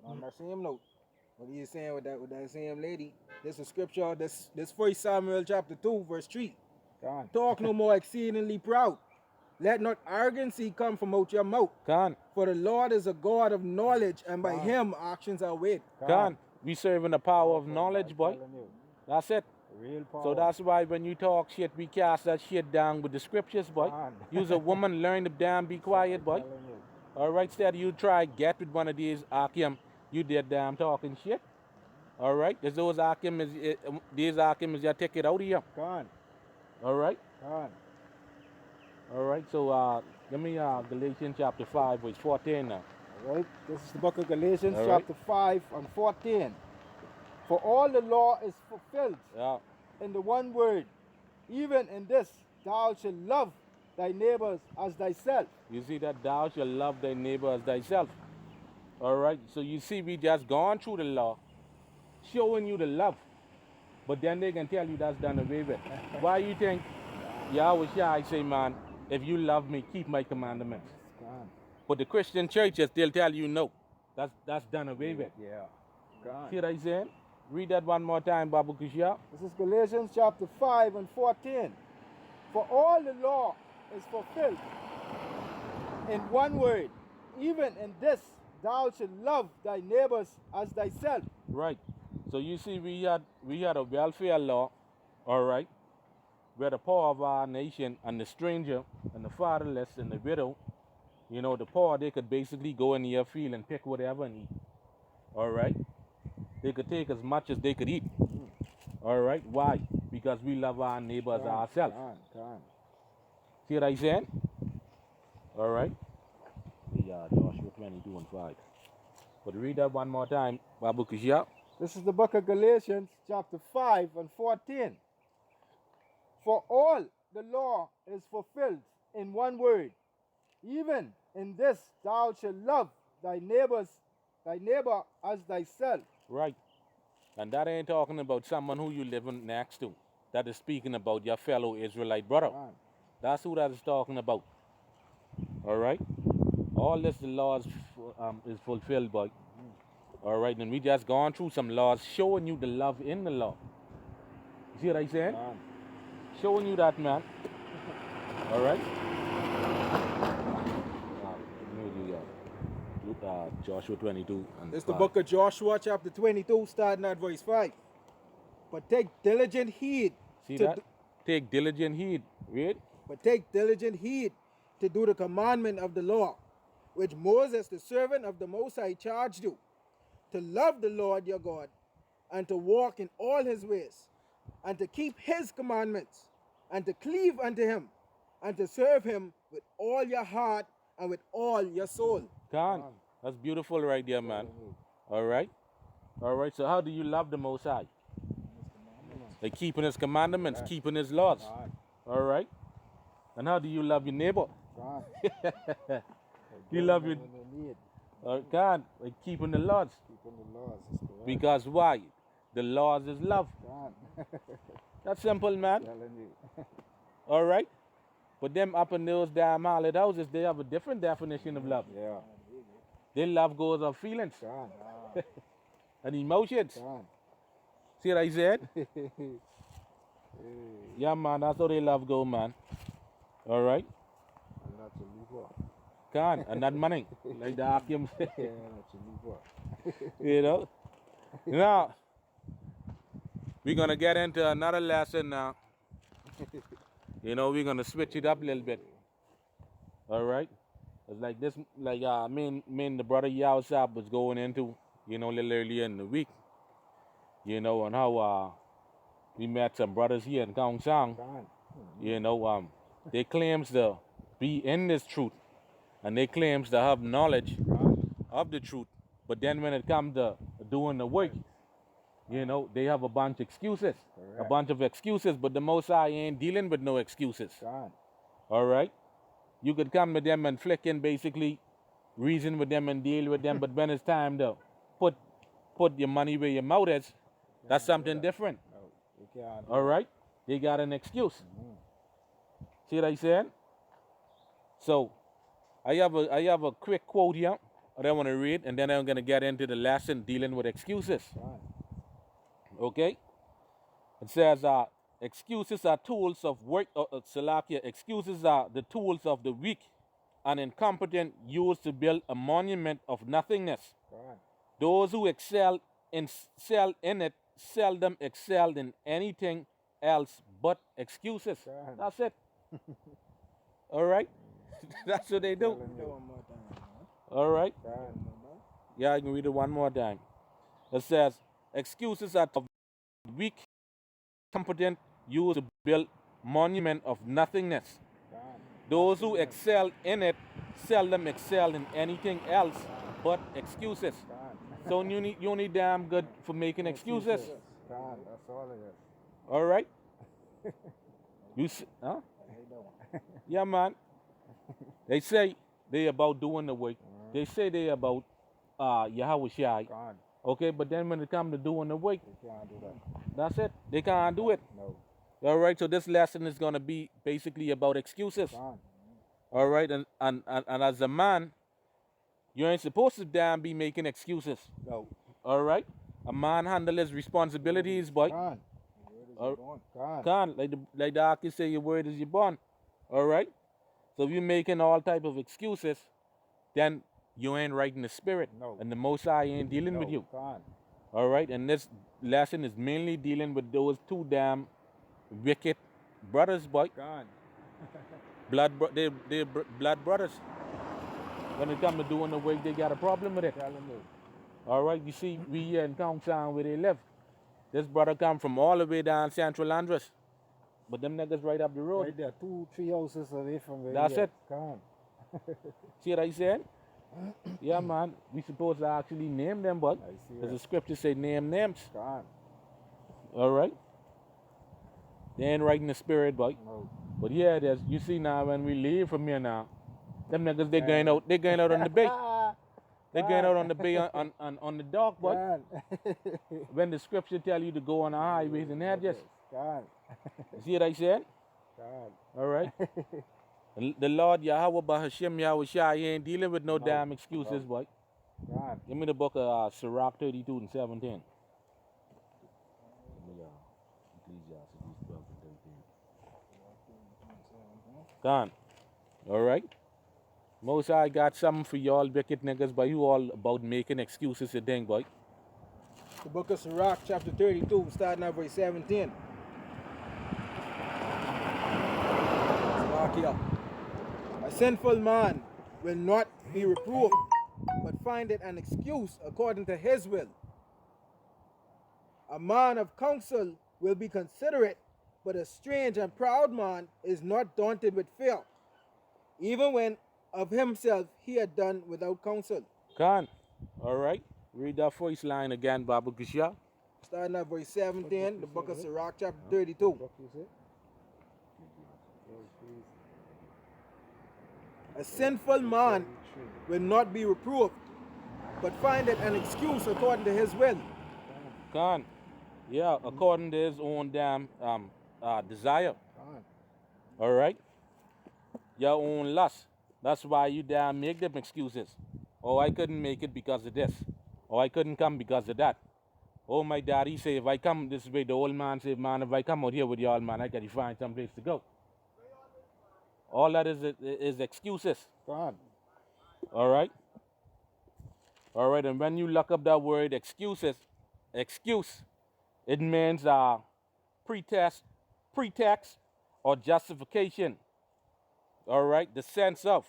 On that same note, what are you saying with that same lady? This is scripture, this 1 Samuel chapter 2, verse 3. Gone. Talk no more exceedingly proud. Let not arrogancy come from out your mouth. Can. For the Lord is a God of knowledge, and by him actions are weighed. Can. We serving the power of knowledge, boy. That's it. Real power. So that's why when you talk shit, we cast that shit down with the scriptures, boy. Gone. You's a woman, learn to damn be quiet, boy. Telling you. All right, instead you try get with one of these Akim, you did damn talking shit. All right, there's those Akim these Akim is your ticket out of here. Gone. All right, Gone. all right. So give me Galatians chapter 5, verse 14 now. All right, this is the book of Galatians, All right. chapter 5 and 14. For all the law is fulfilled Yeah, in the one word, even in this, thou shalt love thy neighbors as thyself. you see that thou shalt love thy neighbor as thyself. All right, so you see we just gone through the law, showing you the love, but then they can tell you that's done away with. Why you think Yahweh Shai say, man, if you love me, keep my commandments. Gone. But the Christian churches, they'll tell you no. That's done away with. Yeah. Gone. See what I'm saying? Read that one more time, Babu Kushia. This is Galatians chapter 5 and 14. For all the law is fulfilled in one word, even in this, thou shalt love thy neighbors as thyself. Right. So you see, we had a welfare law, all right, where the poor of our nation and the stranger and the fatherless and the widow, you know, the poor, they could basically go in their field and pick whatever and eat. All right. They could take as much as they could eat. All right. Why? Because we love our neighbors ourselves. Gone. Gone. See what I'm saying? All right. Yeah, Joshua 22 and 5. But read that one more time, Babu Kushia. This is the book of Galatians, chapter 5 and 14. For all the law is fulfilled in one word, even in this, thou shalt love thy neighbor as thyself. Right. And that ain't talking about someone who you living next to. That is speaking about your fellow Israelite brother. Gone. That's who that is talking about. All right. All this the law is fulfilled by. All right. And we just gone through some laws showing you the love in the law. You see what I'm saying? Gone. Showing you that, man. All right. Joshua 22. And This is the 5. book of Joshua, chapter 22, starting at verse 5. But take diligent heed. See to that? Take diligent heed. Read. But take diligent heed to do the commandment of the law, which Moses, the servant of the Most High, charged you, to love the Lord your God, and to walk in all his ways, and to keep his commandments, and to cleave unto him, and to serve him with all your heart and with all your soul. Khan. That's beautiful right there, man. All right. All right. So how do you love the Most High? Like keeping his commandments, keeping his laws. Gone. All right. And how do you love your neighbor? Gone. You love your When they need. God, like keeping the laws. Keeping the laws is correct. Because why? The laws is love. Gone. That's simple, man. Telling you. All right. But them up in those damn hallowed houses, they have a different definition of love. Yeah. Their love goes of feelings Gone. and emotions. Gone. See what I said? Yeah, man, that's how they love go, man. All right? And that's a liver. Can and not money. Like the Hakim said. Yeah, that's a liver. You know? Now, we're going to get into another lesson now. You know, we're going to switch it up a little bit. All right? It's like this, like me and the brother Yao Sab was going into, you know, a little earlier in the week. You know, and how we met some brothers here in Gong Sang. You know, they claims to be in this truth. And they claims to have knowledge of the truth. But then when it comes to doing the work, you know, they have a bunch of excuses. A bunch of excuses, but the Most High ain't dealing with no excuses. All right? You could come to them and flick in, basically reason with them and deal with them, but when it's time to put your money where your mouth is, that's something different. All right? They got an excuse. See what I said? So, I have a quick quote here that I want to read, and then I'm going to get into the lesson dealing with excuses. Okay? It says, excuses are tools of work, Salakia, excuses are the tools of the weak and incompetent used to build a monument of nothingness. Those who excel in it seldom excelled in anything else but excuses. That's it. All right? That's what they do. All right? Yeah, I can read it one more time. It says, excuses are of weak, competent, used to build monument of nothingness. Those who excel in it seldom excel in anything else but excuses. So you only damn good for making excuses. That's all it is. All right? Huh? Yeah, man. They say they about doing the work. They say they about Yahweh Shai. Okay, but then when it comes to doing the work, They can't do that. that's it. They can't do it. No. All right, so this lesson is going to be basically about excuses. All right, and as a man, you ain't supposed to damn be making excuses. No. All right? A man handle his responsibilities, boy. Can't. Like the Aki say, your word is your bond. All right? So if you're making all type of excuses, then you ain't right in the spirit. No. And the Most High ain't dealing with you. All right? And this lesson is mainly dealing with those two damn wicked brothers, boy. They blood brothers. When it comes to doing the work, they got a problem with it. All right? You see, we here in Town where they live. This brother come from all the way down Central Andres. But them niggas right up the road. Right there, 2-3 houses away from where That's you it. See what I said? Yeah, man. We supposed to actually name them, but as the scripture say, name names. All right? They ain't right in the spirit, boy. No. But yeah, there's, you see now when we leave from here now, them niggas, they going out on the bay. They going out on the bay on the dock, boy. When the scripture tell you to go on the highways and hedges. See what I said? All right? The Lord Yahweh Bahashim Yahweh Shai ain't dealing with no damn excuses, boy. Give me the book of Sirach 32 and 17. Ecclesiastes 12 and 13. Gone. All right? Most High got something for y'all wicked niggas, but you all about making excuses a thing, boy. The book of Sirach, chapter 32, starting at verse 17. Salakia. A sinful man will not be reproved, but findeth an excuse according to his will. A man of counsel will be considerate, but a strange and proud man is not daunted with fear, even when of himself he had done without counsel. Khan. All right. Read that first line again, Baba Kusha. Starting at verse 17, the book of Sirach, chapter 32. A sinful man will not be reproved, but findeth an excuse according to his will. Khan. Yeah, according to his own damn desire. All right? Your own lust. That's why you damn make them excuses. Oh, I couldn't make it because of this. Or I couldn't come because of that. Oh, my daddy say, if I come this way, the old man say, man, if I come out here with y'all, man, I got to find some place to go. All that is excuses. God. All right? All right, and when you look up that word excuses, excuse, it means pretext or justification. All right, the sense of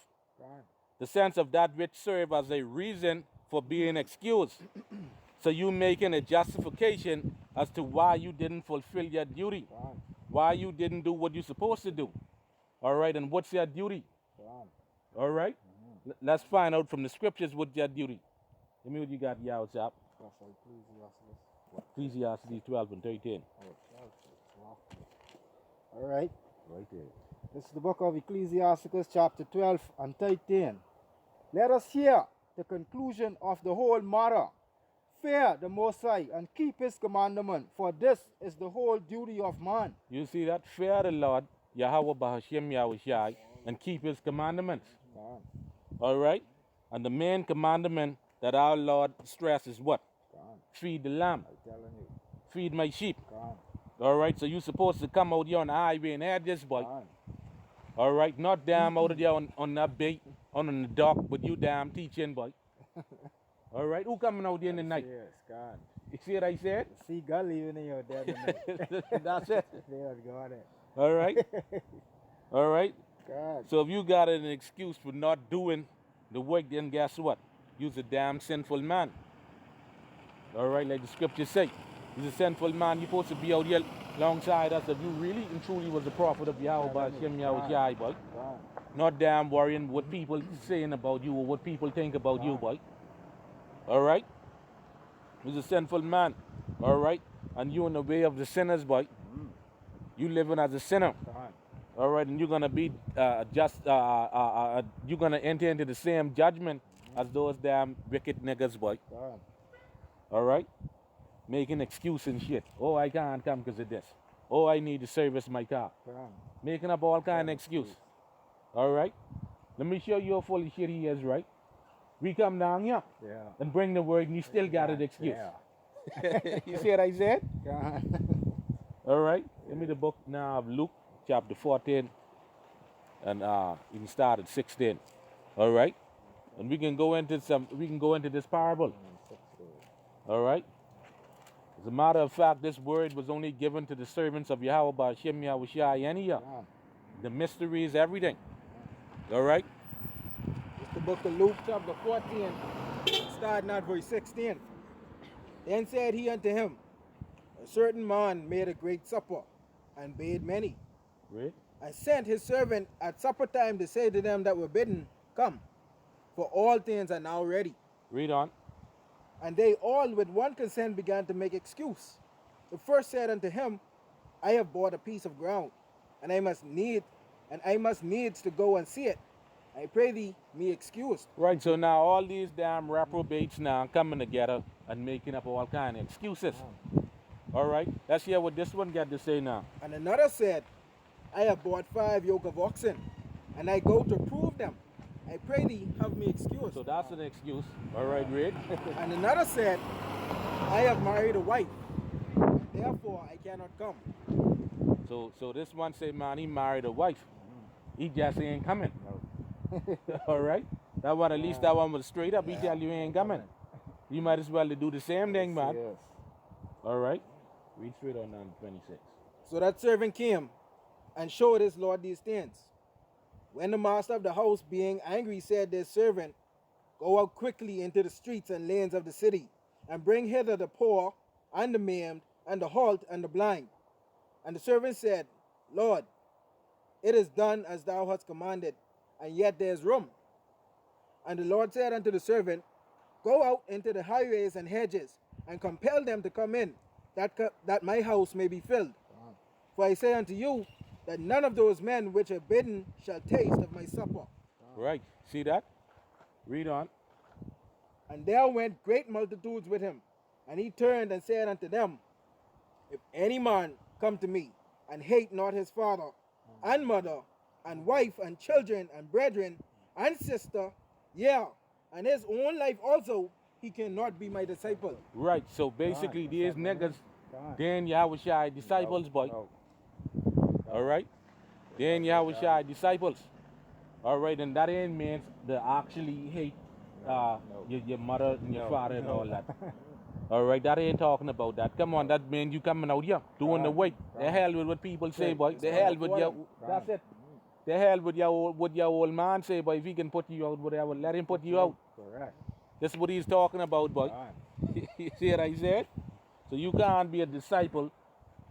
that which serve as a reason for being excused. So you making a justification as to why you didn't fulfill your duty, why you didn't do what you're supposed to do. All right, and what's your duty? All right, let's find out from the scriptures what's your duty. Let me what you got, y'all, chap. Ecclesiastes 12 and 13. All right. Right there. This is the book of Ecclesiasticus, chapter 12 and 13. Let us hear the conclusion of the whole matter. Fear the Most High and keep his commandment, for this is the whole duty of man. You see that? Fear the Lord, Yahweh Bahashim Yahushai, and keep his commandments. All right? And the main commandment that our Lord stresses what? Feed the lamb. Feed my sheep. All right? So you're supposed to come out here on the highway and have this, boy. All right? Not damn out there on that bait, on the dock, but you damn teaching, boy. All right? Who coming out there in the night? Yes, God. You see what I said? See God living in your dead. That's it. There got it. All right? All right? God. So if you got an excuse for not doing the work, then guess what? You're a damn sinful man. All right, like the scriptures say. You're a sinful man. You're supposed to be out here alongside us if you really and truly was a prophet of Yahweh, Hashem Yahweh, boy. Not damn worrying what people saying about you or what people think about you, boy. All right? You're a sinful man. All right? And you in the way of the sinners, boy. You living as a sinner. All right, and you're gonna be you're gonna enter into the same judgment as those damn wicked niggas, boy. All right, making excuse and shit. Oh, I can't come because of this. Oh, I need to service my car. Making up all kind of excuse. All right, let me show you how full of shit he is. Right, we come down here and bring the word, and you still got an excuse. You see what I said? All right, give me the book now of Luke. Chapter 14, and you can start at 16. All right, and we can go into this parable. All right. As a matter of fact, this word was only given to the servants of Yahweh by Hashem Yahushai anyhow. The mystery is everything. All right. It's the book of Luke, chapter 14, starting at verse 16. Then said he unto him, a certain man made a great supper, and bade many. Read. And sent his servant at supper time to say to them that were bidden, come, for all things are now ready. Read on. And they all with one consent began to make excuse. The first said unto him, I have bought a piece of ground, and I must needs to go and see it. I pray thee, me excused. Right, so now all these damn reprobates now coming together and making up all kind of excuses. All right, let's hear what this one got to say now. And another said, I have bought 5 yoke of oxen, and I go to prove them. I pray thee, have me excused. So that's an excuse. All right, read. And another said, I have married a wife, and therefore I cannot come. So this one say, man, he married a wife. He just ain't coming. All right? That one, at least that one was straight up. He tell you he ain't coming. You might as well do the same thing, man. Yes. All right? Read straight on down to 26. So that servant came and showed his lord these things. When the master of the house, being angry, said to his servant, go out quickly into the streets and lanes of the city, and bring hither the poor, and the maimed, and the halt, and the blind. And the servant said, Lord, it is done as thou hast commanded, and yet there is room. And the Lord said unto the servant, go out into the highways and hedges, and compel them to come in, that my house may be filled. For I say unto you, that none of those men which are bidden shall taste of my supper. Right. See that? Read on. And there went great multitudes with him. And he turned and said unto them, if any man come to me, and hate not his father, and mother, and wife, and children, and brethren, and sister, and his own life also, he cannot be my disciple. Right. So basically, these niggas, Gone. then Yahushua disciples, boy. No. All right. Then Yahushua disciples. All right, and that ain't means they actually hate your mother and your father and all that. All right, that ain't talking about that. Come on, that means you coming out here doing the weight. The hell with what people say, boy. The hell with your. That's it. The hell with your old man say, boy. If he can put you out, whatever, let him put you out. Correct. That's what he's talking about, boy. Gone. You see what I said? So you can't be a disciple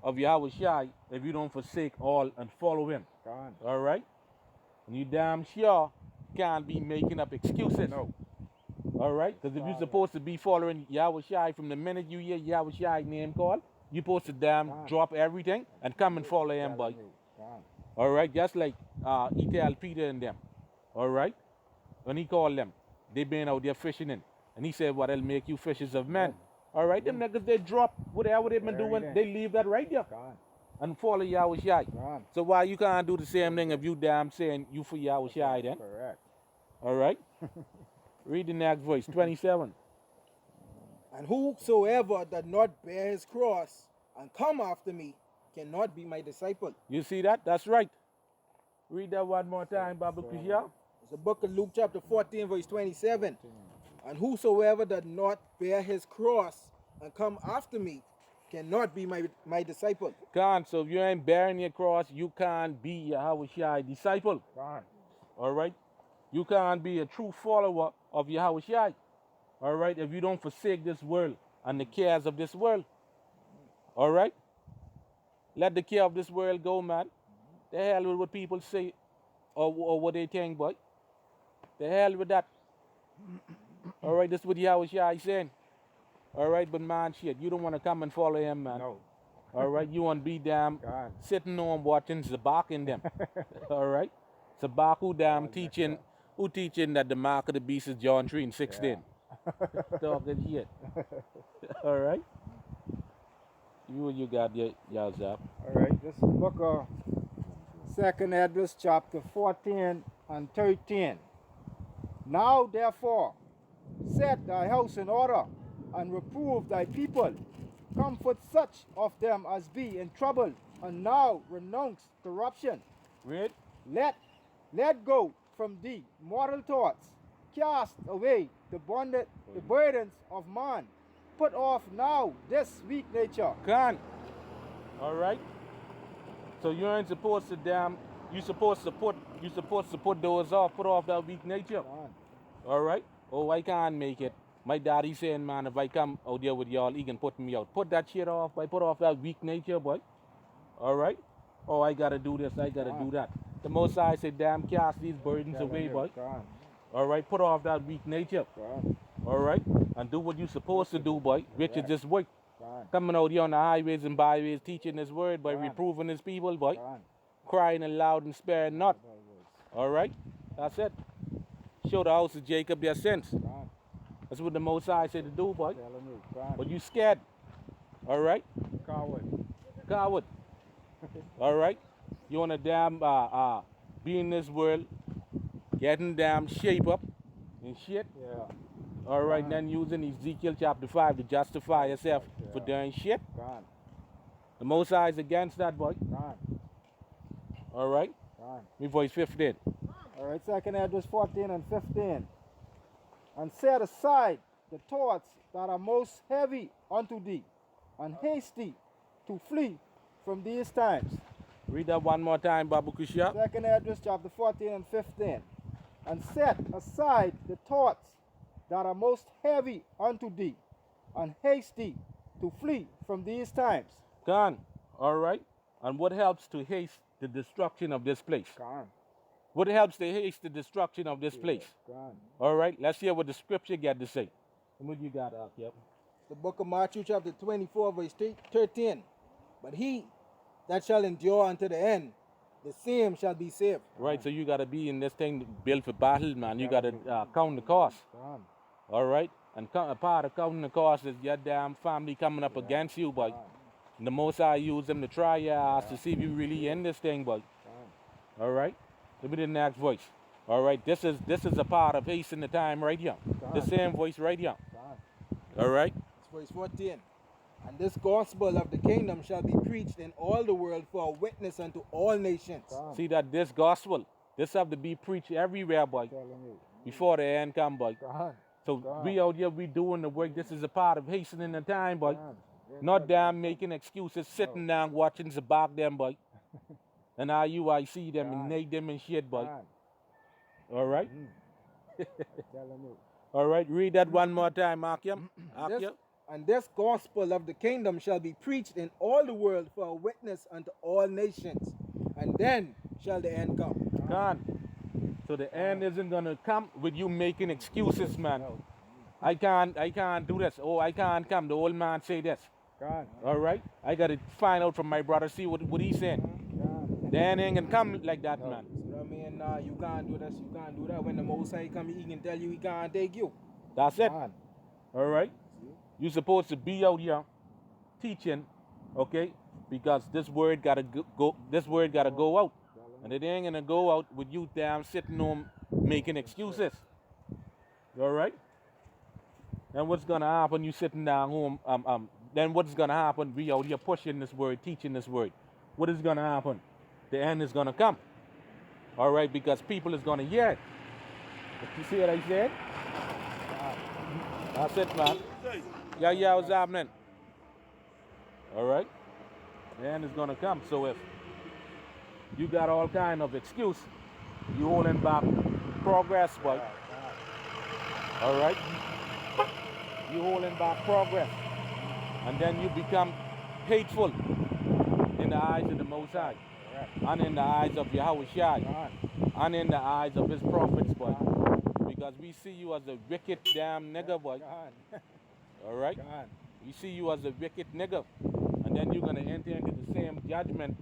of Yahushua if you don't forsake all and follow him. Gone. All right? And you damn sure can't be making up excuses. No. All right? Because if you're supposed to be following Yahushua from the minute you hear Yahushua name called, you're supposed to drop everything and come and follow him, boy. Gone. All right? Just like he tell Peter and them. All right? When he called them, they been out there fishing in. And he said, what'll make you fishers of men? All right? Them niggas, they drop whatever they been doing. They leave that right there. Gone. And follow Yahushua. Gone. So why you can't do the same thing if you damn saying you for Yahushua then? Correct. All right? Read the next verse, 27. And whosoever does not bear his cross and come after me cannot be my disciple. You see that? That's right. Read that one more time, Baba Kushia. It's the book of Luke chapter 14 verse 27. And whosoever does not bear his cross and come after me cannot be my disciple. Can't. So if you ain't bearing your cross, you can't be a Yahushua disciple. Gone. All right? You can't be a true follower of Yahushua. All right? If you don't forsake this world and the cares of this world. All right? Let the care of this world go, man. The hell with what people say or what they think, boy. The hell with that. All right? This is what Yahushua is saying. All right? But man, shit, you don't want to come and follow him, man. No. All right? You want to be damn Gone. sitting on watching Zabak in them. All right? Zabak who damn teaching that the mark of the beast is John 3 and 16. Talking shit. All right? You got your zap. All right, this is the book of 2nd Esdras chapter 14 and 13. Now therefore, set thy house in order, and reprove thy people. Comfort such of them as be in trouble, and now renounce corruption. Read. Let go from thee mortal thoughts. Cast away the burdens of man. Put off now this weak nature. Can't. All right? So you ain't supposed to you supposed to put those off, put off that weak nature. All right? Oh, I can't make it. My daddy saying, man, if I come out there with y'all, he can put me out. Put that shit off, boy. Put off that weak nature, boy. All right? Oh, I gotta do this, I gotta do that. The Most High said, damn, cast these burdens away, boy. All right? Put off that weak nature. All right? And do what you're supposed to do, boy, which is just work. Coming out here on the highways and byways, teaching his word, by reproving his people, boy. Crying aloud and sparing not. All right? That's it. Show the house of Jacob their sins. That's what the Most High said to do, boy. But you scared. All right? Coward. All right? You want to damn be in this world, getting damn shape up and shit. Yeah. All right, then using Ezekiel chapter 5 to justify yourself for doing shit. The Most High is against that, boy. All right? Me voice 15. All right, 2nd Esdras 14 and 15. And set aside the thoughts that are most heavy unto thee, and hasty to flee from these times. Read that one more time, Babu Kushia. 2nd Esdras chapter 14 and 15. And set aside the thoughts that are most heavy unto thee, and hasty to flee from these times. Gone. All right? And what helps to haste the destruction of this place? What helps to haste the destruction of this place? All right? Let's hear what the scripture got to say. And what you got out, yep. The book of Matthew chapter 24 verse 13. But he that shall endure unto the end, the same shall be saved. Right, so you got to be in this thing built for battle, man. You got to count the cost. All right? And a part of counting the cost is your damn family coming up against you, boy. And the Most High use them to try your ass to see if you really in this thing, boy. All right? Let me the next voice. All right, this is a part of haste in the time right here. The same voice right here. All right. It's verse 14. And this gospel of the kingdom shall be preached in all the world for a witness unto all nations. Come. See that this gospel, this have to be preached everywhere, boy, Telling you. before the end come, boy. Come. So God. we out here, we doing the work. This is a part of hastening the time, boy. Come. Not damn making excuses, sitting down watching the back them, boy. And I see them and God. nate them and shit, boy. Come. All right? Telling you. All right, read that one more time, Akim. Akim. And this gospel of the kingdom shall be preached in all the world for a witness unto all nations. And then shall the end come. Gone. So the end isn't gonna come with you making excuses, man. I can't do this. Oh, I can't come. The old man say this. Come. All right? I gotta find out from my brother, see what he's saying. Come. The end ain't gonna come like that, man. You know what I mean? Nah, you can't do this, you can't do that. When the Most High come, he can tell you he can't take you. That's it. Come. All right? You're supposed to be out here teaching, okay? Because this word gotta go. This word gotta go out, and it ain't gonna go out with you damn sitting home making excuses. All right? Then what's gonna happen? You sitting down home. Then what's gonna happen? We out here pushing this word, teaching this word. What is gonna happen? The end is gonna come. All right? Because people is gonna hear it. You see what I said? That's it, man. Yeah, what's happening? All right? The end is gonna come. So if you got all kind of excuse, you holding back progress, boy. All right? You holding back progress. And then you become hateful in the eyes of the Most High. And in the eyes of Yahweh Shai. And in the eyes of his prophets, boy. Because we see you as a wicked damn nigga, boy. All right? We see you as a wicked nigga. And then you're going to enter into the same judgment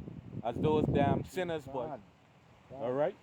as those damn sinners, boy. All right?